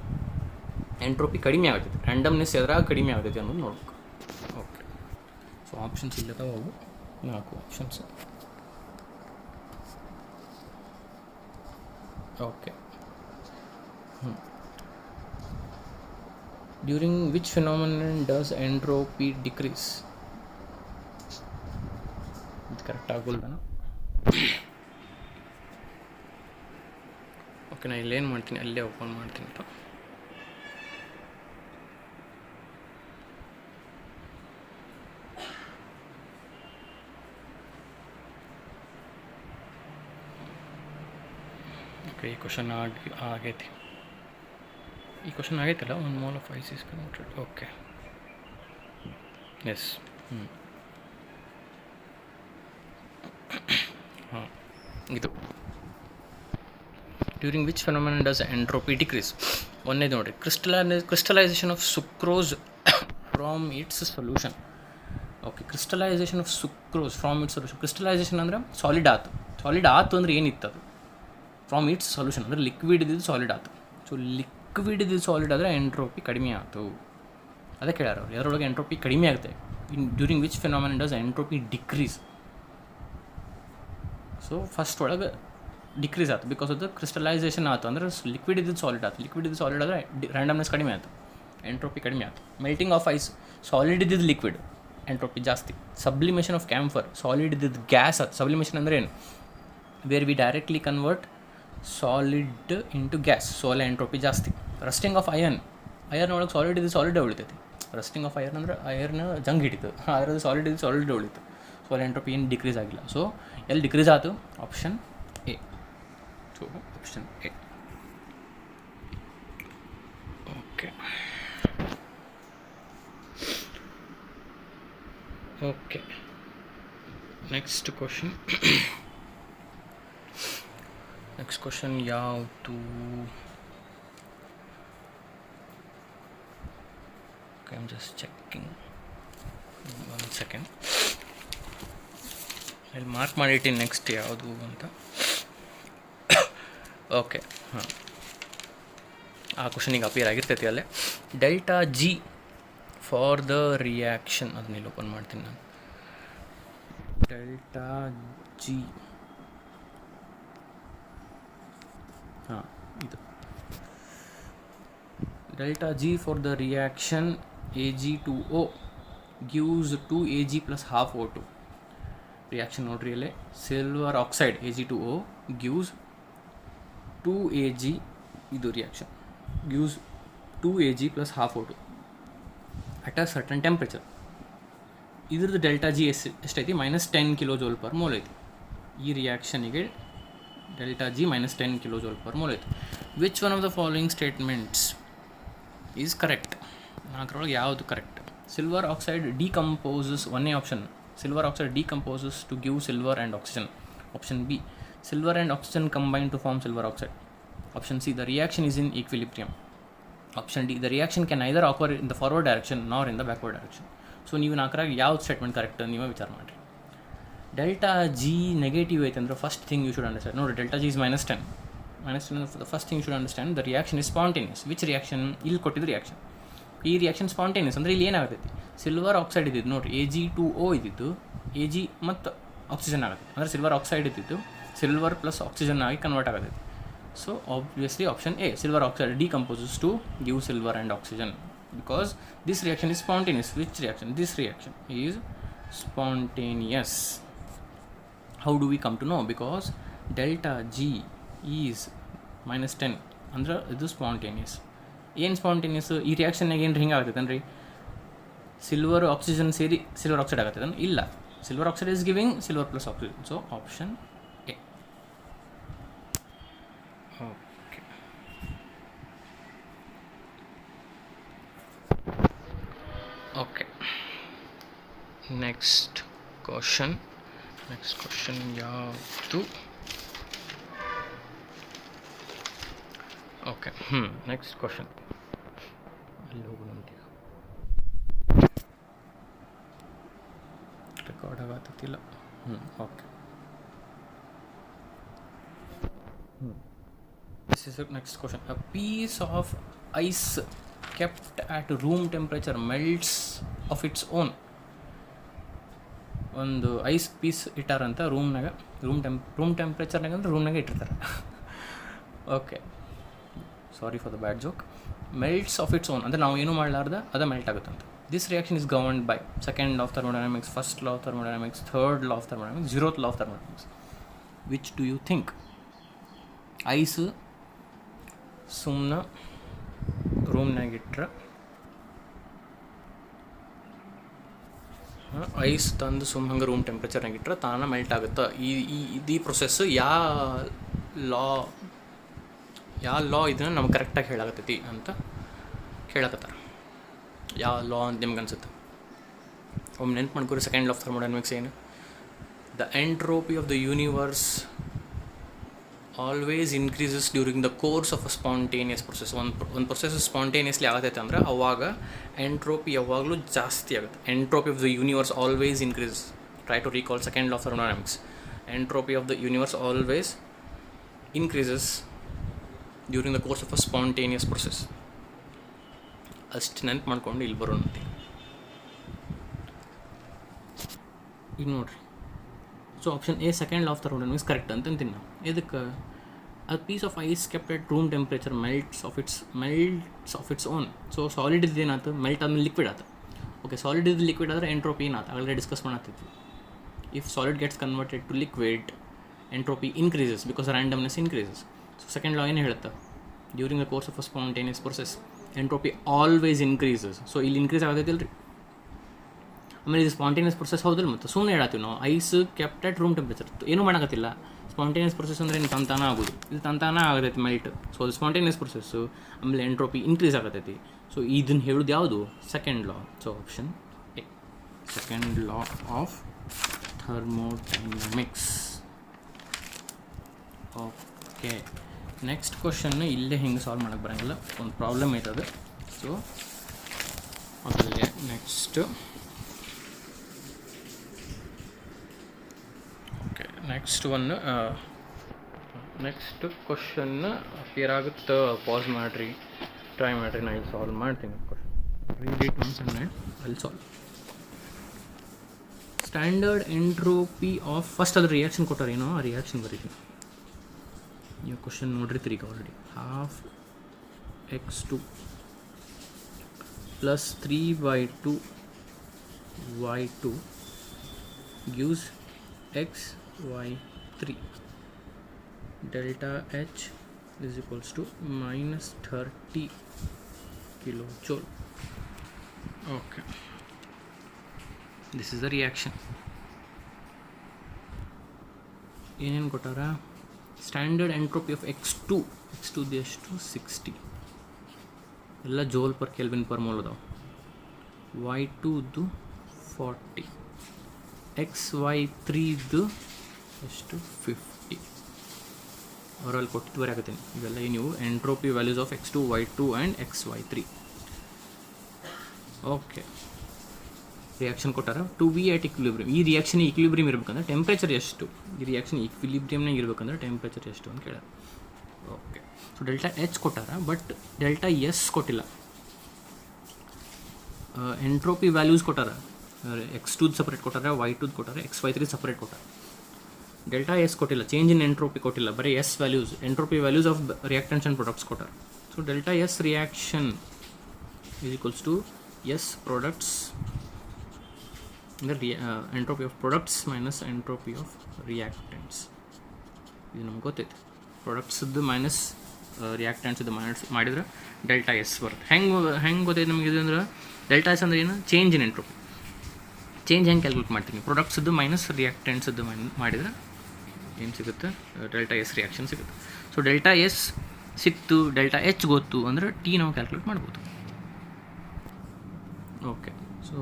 ಎಂಟ್ರೋಪಿ ಕಡಿಮೆ ಆಗ್ತೈತಿ, ರ್ಯಾಂಡಮ್ನೆಸ್ ಎದ್ರಾಗ ಕಡಿಮೆ ಆಗ್ತೈತಿ ಅನ್ನೋದು ನೋಡ್ಬೇಕು. ಓಕೆ, ಸೊ ಆಪ್ಷನ್ಸ್ ಇಲ್ಲದಾವ ಅವು 4 options. Okay, during which phenomenon does entropy decrease? ಇದು ಕರೆಕ್ಟ್ ಆಗೋಲ್ದನ? ಓಕೆ, ನಾನು ಇಲ್ಲೇನು ಮಾಡ್ತೀನಿ, ಅಲ್ಲೇ ಓಪನ್ ಮಾಡ್ತೀನಿ. ಓಕೆ, ಈ ಕ್ವಶನ್ ಆಗೈತಿ, ಈ ಕ್ವಶನ್ ಆಗೈತಲ್ಲ, 1 mole of ice is converted. Okay, yes. ಹಾಂ, ಇದು during which phenomenon does entropy decrease? ಒಂದೇ ನೋಡಿರಿ, crystallisation of sucrose from its solution. Okay, crystallisation of sucrose from its solution. Crystallisation ಅಂದರೆ ಸಾಲಿಡ್ ಆತು ಅಂದರೆ ಏನಿತ್ತು ಅದು? ಫ್ರಾಮ್ ಇಟ್ಸ್ ಸೊಲ್ಯೂಷನ್ ಅಂದರೆ ಲಿಕ್ವಿಡ್ ಇದ್ದಿದ್ದು ಸಾಲಿಡ್ ಆತು. ಸೊ ಲಿಕ್ವಿಡ್ ಇದ್ದಿದ್ದು ಸಾಲಿಡ್ ಆದರೆ ಎಂಟ್ರೋಪಿ ಕಡಿಮೆ ಆಯಿತು. ಅದೇ ಕೇಳ್ಯಾರ ಅವ್ರು, ಅದರೊಳಗೆ ಎಂಟ್ರೋಪಿ ಕಡಿಮೆ ಆಗುತ್ತೆ. During which phenomenon does entropy decrease? So first ಒಳಗೆ ಡಿಕ್ರೀಸ್ ಆಯ್ತು ಬಿಕಾಸ್ ಅದು ಕ್ರಿಸ್ಟಲೈಸೇಷನ್ ಆಯ್ತು ಅಂದರೆ ಲಿಕ್ವಿಡ್ ಇದ್ದಿದ್ದು ಸಾಲಿಡ್ ಆಯ್ತು. ಲಿಕ್ವಿಡ್ ಇದ್ದು ಸಾಲಿಡ್ ಆದರೆ ರ್ಯಾಂಡಮ್ನೆಸ್ ಕಡಿಮೆ ಆಯಿತು, ಎಂಟ್ರೋಪಿ ಕಡಿಮೆ ಆಯಿತು. ಮೆಲ್ಟಿಂಗ್ ಆಫ್ ಐಸ್, ಸಾಲಿಡ್ ಇದ್ದಿದ್ದು ಲಿಕ್ವಿಡ್, ಎಂಟ್ರೋಪಿ ಜಾಸ್ತಿ. ಸಬ್ಲಿಮೇಷನ್ ಆಫ್ ಕ್ಯಾಂಫರ್, ಸಾಲಿಡ್ ಇದ್ದಿದ್ದು ಗ್ಯಾಸ್ ಆಯ್ತು. ಸಬ್ಲಿಮೇಷನ್ ಅಂದರೆ ಏನು? Where we directly convert solid into gas, so ಅಲ್ಲ ಎಂಟ್ರೋಪಿ ಜಾಸ್ತಿ. ರಸ್ಟಿಂಗ್ ಆಫ್ ಐರನ್ ಒಳಗೆ ಸಾಲಿಡ್ ಇದ್ದು ಸಾಲಿಡೇ ಉಳಿತೈತಿ. ರಸ್ಟಿಂಗ್ ಆಫ್ ಐರನ್ ಅಂದರೆ ಐರನ್ ಜಂಗ್ ಹಿಡಿತು, ಅದರದ್ದು ಸಾಲಿಡ್ ಇದ್ದು ಸಾಲಿಡೇ ಉಳಿತು. ಸೊ ಅಲ್ಲಿ ಎಂಟ್ರೋಪಿ ಏನು ಡಿಕ್ರೀಸ್ ಆಗಿಲ್ಲ. ಸೊ ಎಲ್ಲಿ ಡಿಕ್ರೀಸ್ ಆಯಿತು? Option A. So option A. Okay, okay, next question ಯಾವುದು? Okay, I am just checking, 1 second. ಅಲ್ಲಿ ಮಾರ್ಕ್ ಮಾಡಿಟ್ಟಿನಿ ನೆಕ್ಸ್ಟ್ ಯಾವುದು ಅಂತ. ಓಕೆ, ಹಾಂ, ಆ ಕ್ವಶನಿಗೆ ಅಪಿಯರ್ ಆಗಿರ್ತೈತಿ ಅಲ್ಲೇ. Delta G for the reaction, ಅದನ್ನೆಲ್ಲಿ ಓಪನ್ ಮಾಡ್ತೀನಿ ನಾನು. ಡೆಲ್ಟಾ ಜಿ, ಹಾಂ, ಇದು delta G for the reaction Ag2O gives 2Ag plus half O2. Reaction ನೋಡ್ರಿ ಇಲ್ಲಿ, ಸಿಲ್ವರ್ ಆಕ್ಸೈಡ್ Ag2O ಗಿವ್ಸ್ 2Ag, ಇದು reaction gives 2Ag plus half O2 at a certain temperature. ಇದ್ರದ್ದು ಡೆಲ್ಟಾ ಜಿ ಎಷ್ಟೈತಿ, -10 kJ/mol ಐತಿ. ಈ ರಿಯಾಕ್ಷನಿಗೆ ಡೆಲ್ಟಾ ಜಿ -10 kJ/mol ಐತಿ. Which one of the following statements is correct? ನಾಲ್ಕರೊಳಗೆ ಯಾವುದು ಕರೆಕ್ಟ್? ಸಿಲ್ವರ್ ಆಕ್ಸೈಡ್ ಡಿಕಂಪೋಸಸ್, ಒಂದೇ option, silver oxide decomposes to give silver and oxygen. Option B, silver and oxygen combine to form silver oxide. Option C, the reaction is in equilibrium. Option D, the reaction can either occur in the forward direction nor in the backward direction. So ನೀವು ನಾಲ್ಕರಾಗ ಯಾವ್ದು statement correct ನೀವು ವಿಚಾರ ಮಾಡಿರಿ. Delta G negative ಐತೆ ಅಂದ್ರೆ first thing you should understand, ನೋಡಿ delta G is -10. The first thing you should understand the reaction is spontaneous. Which reaction? ಇಲ್ಲಿ ಕೊಟ್ಟಿದ್ದು ರಿಯಾಕ್ಷನ್. ಈ ರಿಯಾಕ್ಷನ್ ಸ್ಪಾಂಟೇನಿಯಸ್ ಅಂದರೆ ಇಲ್ಲಿ ಏನಾಗ್ತೈತಿ, ಸಿಲ್ವರ್ ಆಕ್ಸೈಡ್ ಇದ್ದಿದ್ದು ನೋಡಿರಿ Ag2O ಇದ್ದಿದ್ದು Ag ಮತ್ತು ಆಕ್ಸಿಜನ್ ಆಗುತ್ತೆ, ಅಂದರೆ ಸಿಲ್ವರ್ ಆಕ್ಸೈಡ್ ಇದ್ದಿದ್ದು ಸಿಲ್ವರ್ ಪ್ಲಸ್ ಆಕ್ಸಿಜನ್ ಆಗಿ ಕನ್ವರ್ಟ್ ಆಗುತ್ತೆ. So obviously option A, silver oxide decomposes to give silver and oxygen, because this reaction is spontaneous. Which reaction? This reaction is spontaneous. How do we come to know? Because delta G is -10 ಅಂದ್ರೆ ಇದು spontaneous. ಏನು spontaneous? ಈ ರಿಯಾಕ್ಷನ್ನಾಗ ಏನು ಹಿಂಗೆ ಆಗ್ತೈತೆ silver oxygen ಸೇರಿ silver oxide ಆಗತ್ತೈತೆ? ಇಲ್ಲ, silver oxide is giving silver plus oxygen. So option A. Okay, next question ಯಾವುದು? ಓಕೆ, ನೆಕ್ಸ್ಟ್ ಕ್ವಶನ್ ಅಲ್ಲಿ ಹೋಗೋಣ ಅಂತೀಗ. ರೆಕಾರ್ಡ್ ಆಗತ್ತಿಲ್ಲ. Okay, this is the next question. A piece of ice kept at room temperature melts of its own. ಒಂದು ice piece ಇಟ್ಟಾರಂತ ರೂಮ್ನಾಗ, room ಟೆಂಪ್ರೇಚರ್ನಾಗ ಅಂದ್ರೆ ರೂಮ್ನಾಗ ಇಟ್ಟಿರ್ತಾರೆ. Okay, sorry for the bad joke. Melts of its own ಅಂದರೆ ನಾವು ಏನು ಮಾಡಲಾರ್ದ ಅದು ಮೆಲ್ಟ್ ಆಗುತ್ತಂತ. This reaction is governed by second law of thermodynamics, first law of thermodynamics, third law of thermodynamics, 0th law of thermodynamics. Which do you think? Ice ಸುಮ್ಮನೆ ರೂಮ್ನಾಗ ಇಟ್ರೆ, ice ತಂದು ಸುಮ್ಮ ಹಂಗೆ ರೂಮ್ ಟೆಂಪ್ರೇಚರ್ನಾಗ ಇಟ್ರೆ ತಾನೇ ಮೆಲ್ಟ್ ಆಗುತ್ತೆ. ಈ ಪ್ರೊಸೆಸ್ಸು ಯಾವ ಲಾ ಇದನ್ನು ನಮ್ಗೆ ಕರೆಕ್ಟಾಗಿ ಹೇಳಾಕತ್ತೈತಿ ಅಂತ ಕೇಳಕತ್ತಾರ. ಯಾವ ಲಾ ಅಂತ ನಿಮ್ಗೆ ಅನ್ಸುತ್ತೆ? ಒಮ್ಮೆ ನೆನ್ಪು ಮಾಡ್ಕೊರಿ. ಸೆಕೆಂಡ್ ಲಾ ಆಫ್ ಥರ್ಮೋಡೈನಮಿಕ್ಸ್ ಏನು? The entropy of the universe always increases during the course of a spontaneous process. ಒಂದು ಪ್ರೊಸೆಸ್ ಸ್ಪಾಂಟೇನಿಯಸ್ಲಿ ಆಗತೈತೆ ಅಂದರೆ ಅವಾಗ ಎಂಟ್ರೋಪಿ ಯಾವಾಗಲೂ ಜಾಸ್ತಿ ಆಗುತ್ತೆ. Entropy of the universe always increases. Try to recall second law of thermodynamics. Entropy of the universe always increases during the course of a spontaneous process. ಅಷ್ಟು ನೆನ್ಪು ಮಾಡ್ಕೊಂಡು ಇಲ್ಲಿ ಬರೋಣ. ಈಗ ನೋಡಿರಿ, so option A second law of thermodynamics correct ಅಂತ ಅಂತೀನಿ ನಾವು. ಇದಕ್ಕೆ a piece of ice kept at room temperature melts of its own. So solid ಇದ್ದು ಏನಾಯ್ತು, ಮೆಲ್ಟ್ ಆದ್ಮೇಲೆ ಲಿಕ್ವಿಡ್ ಆಯ್ತು. ಓಕೆ, ಸಾಲಿಡ್ ಇದ್ದು ಲಿಕ್ವಿಡ್ ಆದರೆ ಎಂಟ್ರೋಪಿ ಏನಾಯ್ತು ಆಗಲೇ ಡಿಸ್ಕಸ್ ಮಾಡತ್ತಿದ್ವಿ. If solid gets converted to liquid, entropy increases because randomness increases. So second law ಏನು ಹೇಳುತ್ತೆ? During the course of a spontaneous process entropy always increases. So ಇಲ್ಲಿ increase ಆಗತೈತಿಲ್ಲ ರೀ. ಆಮೇಲೆ ಇದು ಸ್ಪಾಂಟೇನಿಯಸ್ ಪ್ರೊಸೆಸ್ ಹೌದಿಲ್ಲ, ಮತ್ತು ಸುಮ್ಮನೆ ಹೇಳತ್ತೀವಿ ನಾವು ice kept at room temperature, ಏನೂ ಮಾಡೋಕತ್ತಿಲ್ಲ. ಸ್ಪಾಂಟೇನಿಯಸ್ ಪ್ರೊಸೆಸ್ ಅಂದರೆ ಏನು ತಂತಾನ ಆಗೋದು, ಇದು ತಂತಾನ ಆಗತೈತಿ ಮೆಲ್ಟ್. ಸೊ ಅದು ಸ್ಪಾಂಟೇನಿಯಸ್ ಪ್ರೊಸೆಸ್ಸು, ಆಮೇಲೆ ಎಂಟ್ರೋಪಿ ಇನ್ಕ್ರೀಸ್ ಆಗತೈತಿ. ಸೊ ಇದನ್ನು ಹೇಳೋದು ಯಾವುದು? Second law. So option A, second law of thermodynamics. Okay, next question ಇಲ್ಲೇ ಹಿಂಗೆ ಸಾಲ್ವ್ ಮಾಡೋಕ್ಕೆ ಬರೋಂಗಿಲ್ಲ, ಒಂದು ಪ್ರಾಬ್ಲಮ್ ಐತದು. ಸೊ ಅದಲ್ಲೇ ನೆಕ್ಸ್ಟ್ ನೆಕ್ಸ್ಟ್ ಕ್ವಶನ್ ಅಪಿಯರ್ ಆಗುತ್ತೆ. ಪಾಸ್ ಮಾಡಿರಿ, ಟ್ರೈ ಮಾಡಿರಿ, ನಾನು ಇಲ್ಲಿ ಸಾಲ್ವ್ ಮಾಡ್ತೀನಿ. Question read it once and ಅಲ್ಲಿ solve. Standard entropy of first ಅದ್ರ ರಿಯಾಕ್ಷನ್ ಕೊಟ್ಟಾರ, ಏನೋ ಆ ರಿಯಾಕ್ಷನ್ ಬರೀತೀನಿ. ನೀವು ಕ್ವಶನ್ ನೋಡಿರ್ತೀರಿ ಈಗ already. Half x2 plus 3/2 y2 gives xy3 delta H is equals to minus 30 kilojoule. Okay, this is the reaction. ಏನೇನು ಕೊಟ್ಟಾರ? ಸ್ಟ್ಯಾಂಡರ್ಡ್ ಎಂಟ್ರೋಪಿ ಆಫ್ x2 ಎಷ್ಟು 60, ಎಲ್ಲ ಜೋಲ್ ಪರ್ ಕೆಲ್ವಿನ್ ಪರ್ ಮೋಲ್ ಅದಾವೆ. y2ದು 40, xy3ದು ಎಷ್ಟು 50. ಅವರಲ್ಲಿ ಕೊಟ್ಟಿದ್ದು ಬರೆಯಾಕತ್ತೀನಿ. ಇವೆಲ್ಲ ನೀವು entropy values of x2 y2 and xy3. Okay, reaction ಕೊಟ್ಟಾರ ಟು ಬಿ ಆಟ್ ಇಕ್ವಿಲಿಬ್ರಿಯಮ್. ಈ ರಿಯಾಕ್ಷನ್ ಇಕ್ವಿಲಿಬ್ರಿಯಮ್ ಇರಬೇಕಂದ್ರೆ ಟೆಂಪ್ರೇಚರ್ ಎಷ್ಟು? ಈ ರಿಯಾಕ್ಷನ್ ಇಕ್ವಿಲಿಬ್ರಿಯಮ್ನಾಗ ಇರಬೇಕಂದ್ರೆ ಟೆಂಪ್ರೇಚರ್ ಎಷ್ಟು ಅಂತ ಕೇಳ. ಓಕೆ, ಸೊ ಡೆಲ್ಟಾ ಎಚ್ ಕೊಟ್ಟಾರ, ಬಟ್ ಡೆಲ್ಟಾ ಎಸ್ ಕೊಟ್ಟಿಲ್ಲ. ಎಂಟ್ರೋಪಿ ವ್ಯಾಲ್ಯೂಸ್ ಕೊಟ್ಟಾರ, x2 ಸಪ್ರೇಟ್ ಕೊಟ್ಟಾರ, y2 ಕೊಟ್ಟಾರ, xy3 ಸಪ್ರೇಟ್ ಕೊಟ್ಟಾರ. ಡೆಲ್ಟಾ ಎಸ್ ಕೊಟ್ಟಿಲ್ಲ, ಚೇಂಜ್ ಇನ್ ಎಂಟ್ರೋಪಿ ಕೊಟ್ಟಿಲ್ಲ, ಬರೀ S values, entropy values of reactants and products ಕೊಟ್ಟಾರ. So delta S reaction is equals to S products ಅಂದರೆ entropy of products minus entropy of reactants. ಇದು ನಮ್ಗೆ ಗೊತ್ತೈತೆ. ಪ್ರಾಡಕ್ಟ್ಸದ್ದು ಮೈನಸ್ ರಿಯಾಕ್ಟೆಂಟ್ಸದ್ದು ಮೈನಸ್ ಮಾಡಿದ್ರೆ ಡೆಲ್ಟಾ ಎಸ್ ಬರುತ್ತೆ. ಹೆಂಗೆ ಗೊತ್ತೈತೆ ನಮಗೆ ಇದು ಅಂದ್ರೆ, ಡೆಲ್ಟಾ ಎಸ್ ಅಂದರೆ ಏನು? Change in entropy. ಚೇಂಜ್ ಹೆಂಗೆ ಕ್ಯಾಲ್ಕುಲೇಟ್ ಮಾಡ್ತೀನಿ? ಪ್ರಾಡಕ್ಟ್ಸದ್ದು ಮೈನಸ್ ರಿಯಾಕ್ಟೆಂಟ್ಸದ್ದು ಮಾಡಿದ್ರೆ ಏನು ಸಿಗುತ್ತೆ? ಡೆಲ್ಟಾ ಎಸ್ ರಿಯಾಕ್ಷನ್ ಸಿಗುತ್ತೆ. ಸೊ ಡೆಲ್ಟಾ ಎಸ್ ಸಿಕ್ತು, ಡೆಲ್ಟಾ ಎಚ್ ಗೊತ್ತು ಅಂದರೆ ಟಿ ನಾವು ಕ್ಯಾಲ್ಕುಲೇಟ್ ಮಾಡ್ಬೋದು. ಓಕೆ, ಸೊ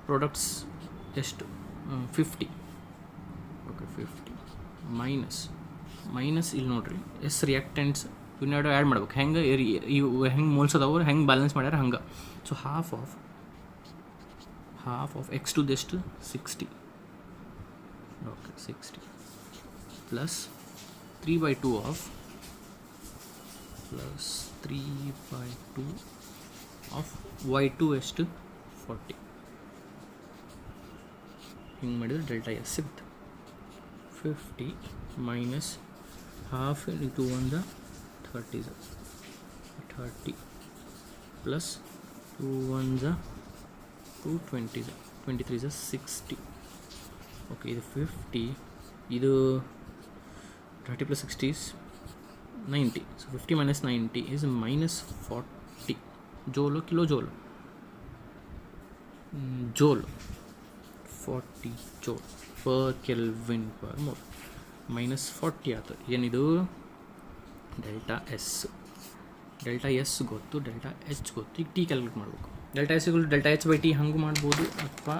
ಪ್ರಾಡಕ್ಟ್ಸ್ ಎಷ್ಟು 50. ಓಕೆ, 50 ಮೈನಸ್ ಇಲ್ಲಿ ನೋಡ್ರಿ ಎಸ್ ರಿಯಾಕ್ಟೆಂಟ್ಸ್ ಇವನ್ನೆರಡು ಆ್ಯಡ್ ಮಾಡ್ಬೇಕು. ಹೆಂಗೆ ಮೋಲ್ಸ್ ಅದಾವು, ಹೆಂಗೆ ಬ್ಯಾಲೆನ್ಸ್ ಮಾಡ್ಯಾರ ಹಂಗೆ. ಸೊ ಹಾಫ್ ಆಫ್ x2 ಎಷ್ಟು 60. ಓಕೆ, 60 ಪ್ಲಸ್ 3/2 ಆಫ್ y2 ಎಷ್ಟು 40. ಹಿಂಗೆ ಮಾಡಿದ್ರೆ ಡೆಲ್ಟಾ ಎಸ್ ಸಿಗುತ್ತೆ. 50 minus half into 1 30 plus 2 1 20 23 60. Okay, ಇದು 50, ಇದು 30 ಪ್ಲಸ್ 60 is 90. ಸೊ 50 ಮೈನಸ್ 90 is minus 40 joule, kilo joule, 40 joule per kelvin per mole. Minus 40 ಆಯ್ತು. ಏನಿದು? ಡೆಲ್ಟಾ ಎಸ್ ಗೊತ್ತು, ಡೆಲ್ಟಾ ಎಚ್ ಗೊತ್ತು. ಈಗ ಟಿ ಕ್ಯಾಲ್ಕುಲೇಟ್ ಮಾಡಬೇಕು. Delta S delta H by T ಹಂಗೆ ಮಾಡ್ಬೋದು. ಅಥವಾ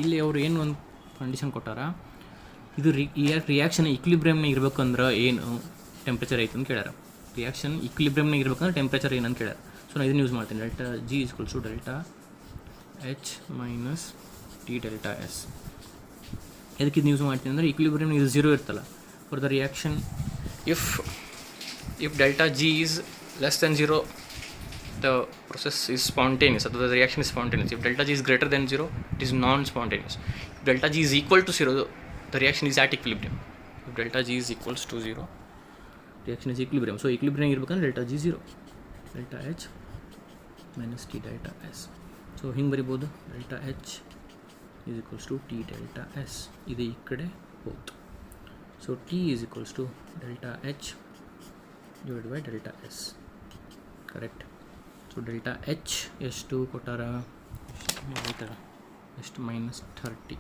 ಇಲ್ಲಿ ಅವ್ರು ಏನು ಒಂದು ಕಂಡೀಷನ್ ಕೊಟ್ಟಾರ, ಇದು ರಿಯಾಕ್ಷನ್ ಇಕ್ವಿಲಿಬ್ರಿಯಮ್ನಾಗ ಇರ್ಬೇಕಂದ್ರೆ ಏನು ಟೆಂಪ್ರೇಚರ್ ಐತೆ ಅಂತ ಕೇಳ್ಯಾರ. ರಿಯಾಕ್ಷನ್ ಇಕ್ವಿಲಿಬ್ರಿಯಮ್ನಾಗ ಇರ್ಬೇಕಂದ್ರೆ ಟೆಂಪ್ರೇಚರ್ ಏನಂತ ಕೇಳ್ಯಾರ. ಸೊ ನಾನು ಇದನ್ನು ಯೂಸ್ ಮಾಡ್ತೀನಿ. Delta G is equals to delta H minus T delta S. ಇದಕ್ಕೆ ಇದು ಯೂಸ್ ಮಾಡ್ತೀನಿ ಅಂದರೆ ಇಕ್ವಿಲಿಬ್ರಿಯಮ್ ಇದು 0 ಇರ್ತಲ್ಲ. For the reaction if delta G is less than 0 the process is spontaneous, or the reaction is spontaneous. If delta G is greater than 0, it is non-spontaneous. If delta G is equal to 0, the reaction is at equilibrium. If delta G is equals to 0, reaction is equilibrium. So equilibrium irbekan delta G 0, delta H minus T delta S. So hinge baribodu, delta H is equals to T delta S. Idu ee kade hotu. So T is equals to delta H divided by delta S. Correct. So delta H ಎಷ್ಟು ಕೊಟ್ಟಾರ? ಎಷ್ಟು minus 30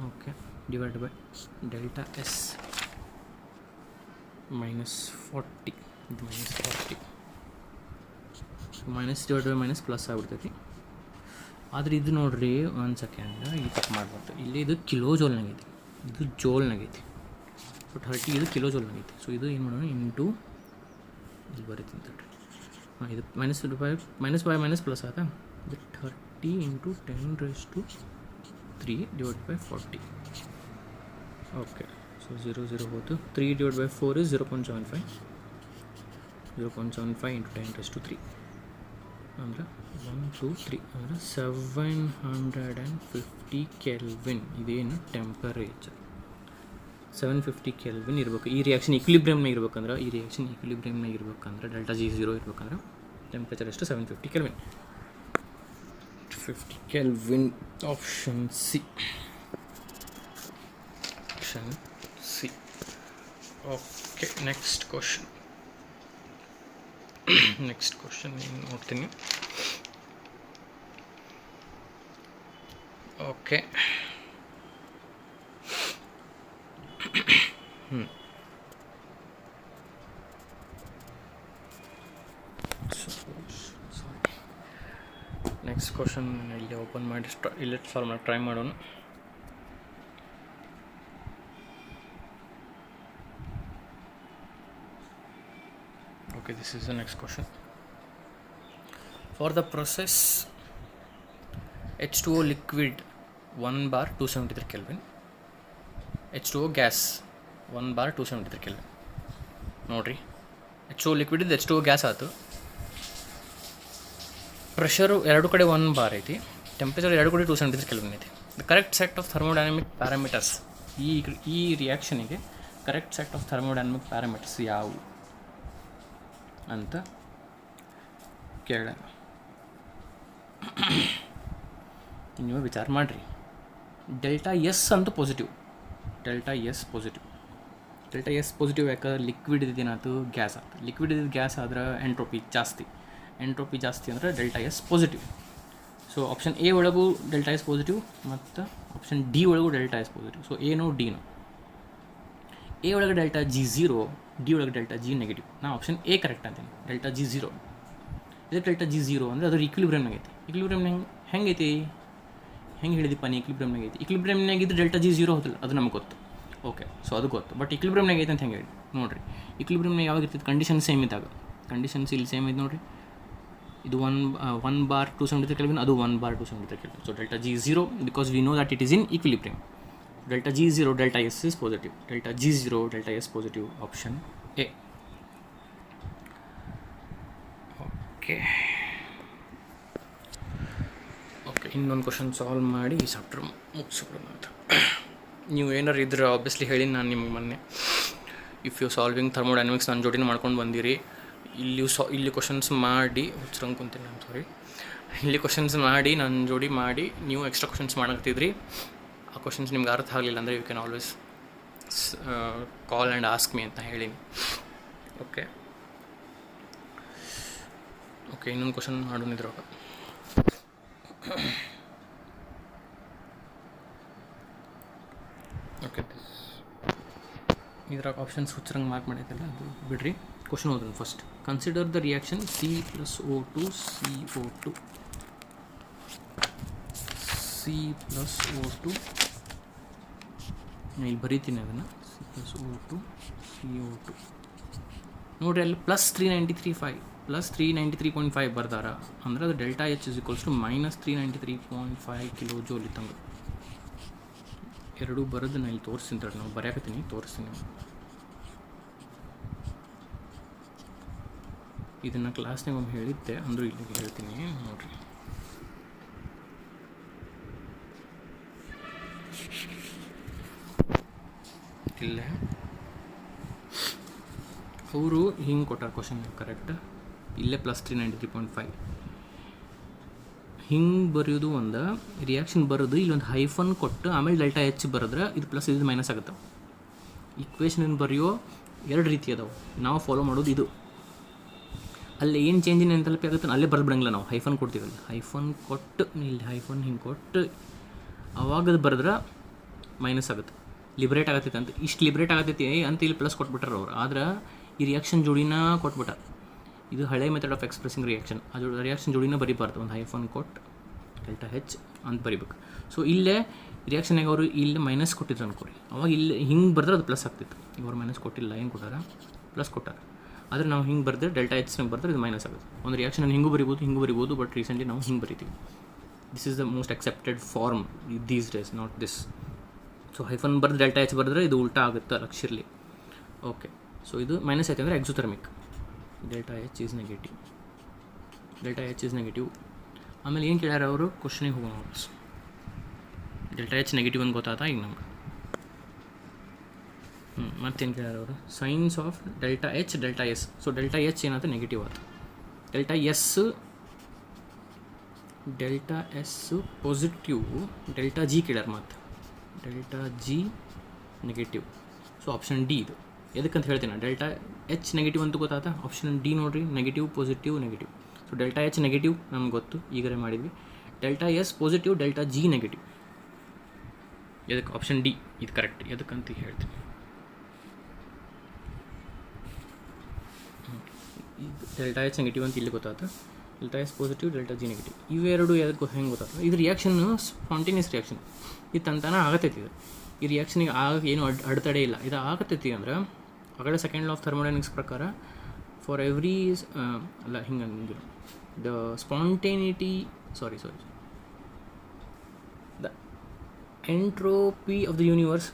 okay, divide by delta S minus 40. ಇದು minus divide by minus plus ಆಗಿಬಿಡ್ತೈತಿ. ಆದರೆ ಇದು ನೋಡ್ರಿ, ಒಂದು second ಈ ತಪ್ಪು ಮಾಡ್ಬಾರ್ದು. ಇಲ್ಲಿ ಇದು ಕಿಲೋ ಜೋಲ್ನಾಗೈತಿ, ಇದು ಜೋಲ್ನಾಗೈತಿ. ಸೊ 30 ಇದು ಕಿಲೋ ಜೋಲ್ನಾಗೈತಿ. ಸೊ ಇದು ಏನು ಮಾಡೋಣ, ಇಂಟು ಇಲ್ಲಿ ಬರೀತೀನಿ ತಡ್ರಿ. ಹಾಂ, ಇದು ಮೈನಸ್ ಪ್ಲಸ್ ಆಯ್ತಾ. ಇದು 30 into 10⁻³ divide by 40. Okay, so 0 ಹೋಯ್ತು. 3 ಡಿವೈಡ್ ಬೈ 4 is 0.75. 0.75 ಇಂಟು 10⁻³ ಅಂದರೆ 1 2 3 ಅಂದರೆ 750 ಕೆಲ್ವಿನ್. ಇದೇನು ಟೆಂಪರೇಚರ್. 750 ಕೆಲ್ವಿನ್ ಇರಬೇಕು. ಈ ರಿಯಾಕ್ಷನ್ ಈಕ್ವಿಲಿಬ್ರಿಯಮ್ನಾಗ ಇರ್ಬೇಕಂದ್ರೆ ಡೆಲ್ಟಾ ಜಿ ಝೀರೋ ಇರ್ಬೇಕಂದ್ರೆ ಟೆಂಪ್ರೇಚರ್ ಎಷ್ಟು 750 kelvin. 50 kelvin option C. Okay, next question ಏನು ನೋಡ್ತೀನಿ. ಓಕೆ, ನೆಕ್ಸ್ಟ್ ಕ್ವಶನ್ ಇಲ್ಲಿ ಓಪನ್ ಮಾಡಿ ಇಲ್ಲಿ ಸಾಲ್ವ್ ಮಾಡಿ ಟ್ರೈ ಮಾಡೋಣ. Okay, this is the next question. For the process H2O liquid 1 bar 273 Kelvin, H2O gas 1 bar 273 Kelvin. ನೋಡ್ರಿ, H2O liquid ಇದು H2O gas ಆಯಿತು. ಪ್ರೆಷರು ಎರಡು ಕಡೆ 1 ಬಾರ್ ಐತಿ, ಟೆಂಪ್ರೇಚರ್ ಎರಡು ಕಡೆ 273 ಕೆಲ್ವಿನ್ ಐತಿ. The correct set of thermodynamic parameters, ಈ ರಿಯಾಕ್ಷನಿಗೆ correct set of thermodynamic parameters ಯಾವುವು ಅಂತ ಕೇಳ. ನೀವು ವಿಚಾರ ಮಾಡಿರಿ. ಡೆಲ್ಟಾ ಎಸ್ ಅಂತೂ ಪಾಸಿಟಿವ್, ಡೆಲ್ಟಾ ಎಸ್ ಪಾಸಿಟಿವ್ ಯಾಕಂದ್ರೆ ಲಿಕ್ವಿಡ್ ಇದೇನಾಯ್ತು ಗ್ಯಾಸ್ ಆಯ್ತು. ಲಿಕ್ವಿಡ್ ಇದ್ದಿದ್ದು ಗ್ಯಾಸ್ ಆದ್ರೆ ಎಂಟ್ರೋಪಿ ಜಾಸ್ತಿ ಅಂದರೆ delta S positive. So option A ಒಳಗೂ ಡೆಲ್ಟಾ ಎಸ್ ಪಾಸಿಟಿವ್ ಮತ್ತು ಆಪ್ಷನ್ ಡಿ ಒಳಗೂ ಡೆಲ್ಟಾ ಎಸ್ ಪಾಸಿಟಿವ್. ಸೊ ಏನೋ ಡಿನೋ. ಎ ಒಳಗೆ ಡೆಲ್ಟಾ ಜಿ ಝೀರೋ, ಡಿ ಒಳಗೆ ಡೆಲ್ಟಾ ಜಿ ನೆಗೆಟಿವ್. ನಾ ಆಪ್ಷನ್ ಎ ಕರೆಕ್ಟ್ ಅಂತೀನಿ, ಡೆಲ್ಟಾ ಜಿ ಝೀರೋ. ಇದಕ್ಕೆ ಡೆಲ್ಟಾ ಜಿ ಝೀರೋ ಅಂದರೆ ಅದು ಈಕ್ವಿಲಿಬ್ರಿಯಮ್ನಾಗ ಐತಿ. ಈಕ್ವಿಲಿಬ್ರಿಯಮ್ನಾಗ ಹೆಂಗೈತಿ, ಹೆಂಗೆ ಹೇಳಿದಿಪ್ಪ ನೀ? ಈಕ್ವಿಲಿಬ್ರಿಯಮ್ನಾಗ ಐತಿ. ಈಕ್ವಿಲಿಬ್ರಿಯಮ್ನಾಗಿದ್ದು ಡೆಲ್ಟಾ ಜಿ ಝೀರೋ ಹೋದಿಲ್ಲ, ಅದು ನಮಗೆ ಗೊತ್ತು. ಓಕೆ, ಸೊ ಅದು ಗೊತ್ತು. ಬಟ್ ಈಕ್ವಿಲಿಬ್ರಿಯಮ್ನಾಗ ಐತೆ ಅಂತ ಹೆಂಗೆ ಹೇಳಿ ನೋಡಿರಿ. ಈಕ್ವಿಲಿಬ್ರಿಯಮ್ನಾಗ ಯಾವಾಗ ಇರ್ತೈತೆ? ಕಂಡೀಷನ್ ಸೇಮ್ ಇದ್ದಾಗ. ಕಂಡೀಷನ್ಸ್ ಇಲ್ಲಿ ಸೇಮ್ ಇದೆ ನೋಡಿರಿ. ಇದು 1 ಬಾರ್ 273 ಕೆಲ್ವಿನ್, ಅದು 1 bar 273 Kelvin. So delta G zero, because we know that it is in equilibrium. Delta G zero, delta S is positive. Delta G zero, delta S positive, option A. Okay, ಇನ್ನೊಂದು question solve ಮಾಡಿ ಈ chapter ಮುಗಿಸ್ಬಿಡೋಣ ಅಂತ. ನೀವು ಏನಾರು ಇದ್ರೆ obviously ಹೇಳಿ ನಾನು ನಿಮ್ಗೆ ಮೊನ್ನೆ. ಇಫ್ ಯು ಸಾಲ್ವಿಂಗ್ ಥರ್ಮೋಡೈನಮಿಕ್ಸ್ ನನ್ನ ಜೋಡಿನ ಮಾಡ್ಕೊಂಡು ಬಂದಿರಿ. ಇಲ್ಲಿ ಕ್ವಶನ್ಸ್ ಮಾಡಿ ಹುಚ್ಚರಂಗೆ ಕುಂತೀನಿ ನಾನು, ಸಾರಿ. ಇಲ್ಲಿ ಕ್ವಶನ್ಸ್ ಮಾಡಿ ನನ್ನ ಜೋಡಿ ಮಾಡಿ ನೀವು ಎಕ್ಸ್ಟ್ರಾ ಕ್ವಶನ್ಸ್ ಮಾಡಾಕ್ತಿದ್ರಿ. ಆ ಕ್ವಶನ್ಸ್ ನಿಮ್ಗೆ ಅರ್ಥ ಆಗಲಿಲ್ಲ ಅಂದರೆ you can always call and ask me ಅಂತ ಹೇಳೀನಿ. ಓಕೆ, ಇನ್ನೊಂದು ಕ್ವಶನ್ ಮಾಡೋನಿದ್ರಾಗ. ಓಕೆ, ಇದ್ರಾಗ ಆಪ್ಷನ್ಸ್ ಹುಚ್ಚರಂಗೆ ಮಾರ್ಕ್ ಮಾಡೈತಲ್ಲ, ಅದು ಬಿಡ್ರಿ. ಕ್ವಶನ್ ಓದೋಣ first. Consider the reaction C+O2 CO2. C+O2 ಇಲ್ಲಿ ಬರೀತೀನಿ ಅದನ್ನು. C+O2 CO2 ನೋಡಿರಿ, ಅಲ್ಲಿ +393.5 ಬರ್ದಾರ ಅಂದ್ರೆ ಅದು delta H is equals to -393.5 kilo joule ಇತ್ತಂಗೆ. ಎರಡೂ ಬರೋದು ನಾನು ಇಲ್ಲಿ ತೋರಿಸ್ತೀನಿ ತಡಿ, ನಾವು ಬರೆಯಾಕತ್ತೀನಿ, ತೋರಿಸ್ತೀನಿ. ಇದನ್ನು ಕ್ಲಾಸ್ನಾಗ ಒಮ್ಮೆ ಹೇಳಿದ್ದೆ, ಅಂದರೂ ಇಲ್ಲಿಗೆ ಹೇಳ್ತೀನಿ ನೋಡಿರಿ. ಇಲ್ಲೇ ಅವರು ಹಿಂಗೆ ಕೊಟ್ಟಾರ ಕ್ವಶನ್, ಕರೆಕ್ಟ್. ಇಲ್ಲೇ +393.5 ಹಿಂಗೆ ಬರೆಯೋದು. ಒಂದು ರಿಯಾಕ್ಷನ್ ಬರೋದು ಇಲ್ಲೊಂದು ಹೈಫನ್ ಕೊಟ್ಟು ಆಮೇಲೆ ಡೆಲ್ಟಾ H ಬರೆದ್ರೆ ಇದು ಪ್ಲಸ್ ಇದು ಮೈನಸ್ ಆಗುತ್ತೆ. ಈಕ್ವೇಷನ್ ಬರೆಯೋ ಎರಡು ರೀತಿ ಅದಾವೆ. ನಾವು ಫಾಲೋ ಮಾಡೋದು ಇದು. ಅಲ್ಲಿ ಏನು ಚೇಂಜ್ ಇನ್ ಎಂಥಾಲ್ಪಿ ಆಗುತ್ತೆ ಅಲ್ಲೇ ಬರೆದು ಬಿಡಂಗಿಲ್ಲ, ನಾವು ಹೈಫನ್ ಕೊಡ್ತೀವಲ್ಲ. ಹೈಫನ್ ಕೊಟ್ಟು ಇಲ್ಲಿ ಹೈಫನ್ ಹಿಂಗೆ ಕೊಟ್ಟು ಅವಾಗದು ಬರೆದ್ರೆ ಮೈನಸ್ ಆಗುತ್ತೆ, ಲಿಬ್ರೇಟ್ ಆಗತ್ತೈತೆ ಅಂತ. ಇಷ್ಟು ಲಿಬ್ರೇಟ್ ಆಗತ್ತೈತಿ ಅಂತ ಇಲ್ಲಿ ಪ್ಲಸ್ ಕೊಟ್ಬಿಟ್ಟಾರ ಅವ್ರು. ಆದ್ರೆ ಈ ರಿಯಾಕ್ಷನ್ ಜೋಡಿನ ಕೊಟ್ಬಿಟ್ಟ. ಇದು ಹಳೆ ಮೆಥಡ್ ಆಫ್ ಎಕ್ಸ್ಪ್ರೆಸಿಂಗ್ ರಿಯಾಕ್ಷನ್. ಅದು ರಿಯಾಕ್ಷನ್ ಜೋಡಿನ ಬರೀಬಾರ್ದು, ಒಂದು ಹೈಫನ್ ಕೊಟ್ಟು ಡೆಲ್ಟಾ H ಅಂತ ಬರಿಬೇಕು. ಸೊ ಇಲ್ಲೇ ರಿಯಾಕ್ಷನಾಗ ಅವರು ಇಲ್ಲೇ ಮೈನಸ್ ಕೊಟ್ಟಿದ್ರು ಅನ್ಕೋರಿ, ಅವಾಗ ಇಲ್ಲಿ ಹಿಂಗೆ ಬರೆದ್ರೆ ಅದು ಪ್ಲಸ್ ಆಗ್ತಿತ್ತು. ಇವರು ಮೈನಸ್ ಕೊಟ್ಟಿಲ್ಲ, ಏನು ಕೊಟ್ಟಾರ? ಪ್ಲಸ್ ಕೊಟ್ಟಾರ. ಆದರೆ ನಾವು ಹಿಂಗೆ ಬರೆದ್ರೆ ಡೆಲ್ಟಾ Hನಾಗ ಬರೆದ್ರೆ ಇದು ಮೈನಸ್ ಆಗುತ್ತೆ. ಒಂದು ರಿಯಾಕ್ಷನ್ ಹಿಂಗೂ ಬರಿಬೋದು, ಬಟ್ ರೀಸೆಂಟ್ಲಿ ನಾವು ಹಿಂಗೆ ಬರಿತೀವಿ. This is the most accepted form these days, not this. So hyphen ಬರೆದು ಡೆಲ್ಟಾ H ಬರೆದ್ರೆ ಇದು ಉಲ್ಟಾ ಆಗುತ್ತೆ, ಲಕ್ಷಿರಲಿ. ಓಕೆ, ಸೊ ಇದು ಮೈನಸ್ ಆಯ್ತು ಅಂದರೆ exothermic. Delta H is negative. ಆಮೇಲೆ ಏನು ಕೇಳ್ಯಾರ ಅವರು? ಕ್ವಶನಿಗೆ ಹೋಗೋಣ ವಾಪಸ್. ಡೆಲ್ಟಾ H ನೆಗೆಟಿವ್ ಅಂತ ಗೊತ್ತಾಯ್ತಾ ಈಗ ನಮ್ಗೆ? ಮತ್ತೇನು ಕೇಳ್ಯಾರ ಅವರು, signs of delta H delta S. So delta H ಏನಾಯ್ತು ನೆಗೆಟಿವ್ ಆಯ್ತು, delta S positive, delta G ಕೇಳ್ಯಾರ ಮತ್ತು delta G negative. So option D ಇದು. ಎದಕ್ಕಂತ ಹೇಳ್ತೀನಿ, ಡೆಲ್ಟಾ ಎಚ್ ನೆಗೆಟಿವ್ ಅಂತ ಗೊತ್ತಾಯ್ತಾ, ಆಪ್ಷನ್ ಡಿ ನೋಡಿರಿ, negative positive negative. So delta H negative ನಮ್ಗೆ ಗೊತ್ತು, ಈಗಲೇ ಮಾಡಿದ್ವಿ. Delta S positive, delta G negative. ಎದಕ್ಕೆ ಆಪ್ಷನ್ ಡಿ ಇದು ಕರೆಕ್ಟ್. ಎದಕ್ಕಂತ ಹೇಳ್ತೀನಿ, ಡೆಲ್ಟಾ ಎಚ್ ನೆಗೆಟಿವ್ ಅಂತ ಇಲ್ಲಿ ಗೊತ್ತಾಯ್ತು, delta S positive, delta G negative. ಇವೆರಡು ಎದಕ್ಕೆ ಹೆಂಗೆ ಗೊತ್ತಾಯ್ತು, ಇದು ರಿಯಾಕ್ಷನ್ ಸ್ಪಾಂಟೇನಿಯಸ್ ರಿಯಾಕ್ಷನ್, ಇದು ತಂತಾನೆ ಆಗತ್ತೈತಿ. ಇದು ಈ ರಿಯಾಕ್ಷನಿಗೆ ಏನು ಅಡೆತಡೆ ಇಲ್ಲ, ಇದು ಆಗತ್ತೈತಿ ಅಂದ್ರೆ ಆಗಲೇ ಸೆಕೆಂಡ್ ಲಾ ಆಫ್ ಥರ್ಮೋಡೈನಮಿಕ್ಸ್ ಪ್ರಕಾರ ಫಾರ್ ಎವ್ರಿ ಅಲ್ಲ ಹಿಂಗೆ the spontaneity the entropy of the universe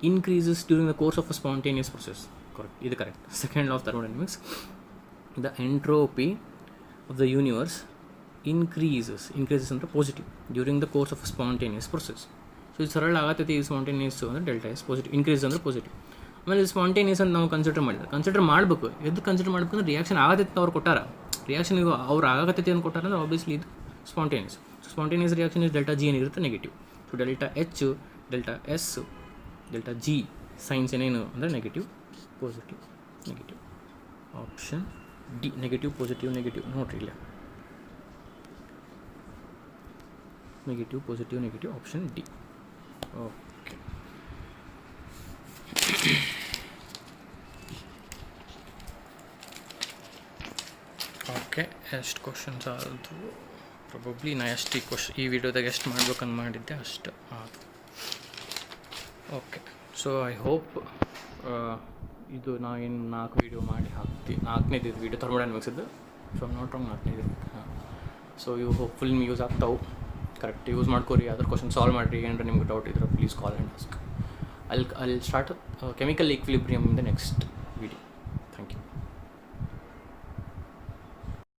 increases during the course of a spontaneous process. Correct. This is correct. Second law of thermodynamics. The entropy of the universe increases under positive during the course of a spontaneous process. So ಇದು ಸರಳ ಆಗತ್ತೈತಿ. ಇದು spontaneous ಅಂದರೆ delta S positive, increase ಅಂದರೆ positive. ಆಮೇಲೆ spontaneous ಅಂತ ನಾವು consider ಮಾಡಬೇಕು. ಎದ್ದು ಕನ್ಸಿಡರ್ ಮಾಡ್ಬೇಕಂದ್ರೆ ರಿಯಾಕ್ಷನ್ ಆಗತ್ತೈತಿ ಅವ್ರು ಕೊಟ್ಟಾರ, ರಿಯಾಕ್ಷನ್ ಈಗ ಅವ್ರು ಆಗತ್ತೈತಿ ಅಂತ ಕೊಟ್ಟಾರ ಅಂದ್ರೆ ಆಬ್ವಿಯಸ್ಲಿ ಇದು spontaneous. Spontaneous reaction is delta G ಏನಿರುತ್ತೆ negative. So delta H, delta S, delta G signs ಏನೇನು ಅಂದರೆ negative positive negative. Option D negative positive negative. ನೋಡಿರಿ ಇಲ್ಲ, negative positive negative, option D. Okay, okay ಎಷ್ಟು questions ಆಯಿತು probably. ನಾ ಎಷ್ಟು ಈ ವಿಡಿಯೋದಾಗ ಎಷ್ಟು ಮಾಡ್ಬೇಕಂತ ಮಾಡಿದ್ದೆ ಅಷ್ಟು ಆಯಿತು. ಓಕೆ, ಸೊ ಐ ಹೋಪ್ ಇದು ನಾವೇನು 4 ವೀಡಿಯೋ ಮಾಡಿ ಹಾಕ್ತೀವಿ, 4ನೇದು ಇದು ವೀಡಿಯೋ ಥರ್ಮೋಡೈನಮಿಕ್ಸ್ ಇದ್ದು. ಸೊ ನಾಟ್ ರಾಂಗ್ 4ನೇದು. ಹಾಂ, ಸೊ ಇವು ಹೋಪ್ಫುಲ್ ನಿಮ್ಗೆ ಯೂಸ್ ಆಗ್ತಾವೆ. ಕರೆಕ್ಟ್ ಯೂಸ್ ಮಾಡ್ಕೊರಿ. ಅದ್ರ ಕ್ವಶನ್ ಸಾಲ್ವ್ ಮಾಡಿರಿ. ಏನಾರ ನಿಮ್ಗೆ ಡೌಟ್ ಇದ್ರೆ please call and ask. I'll start chemical equilibrium in the next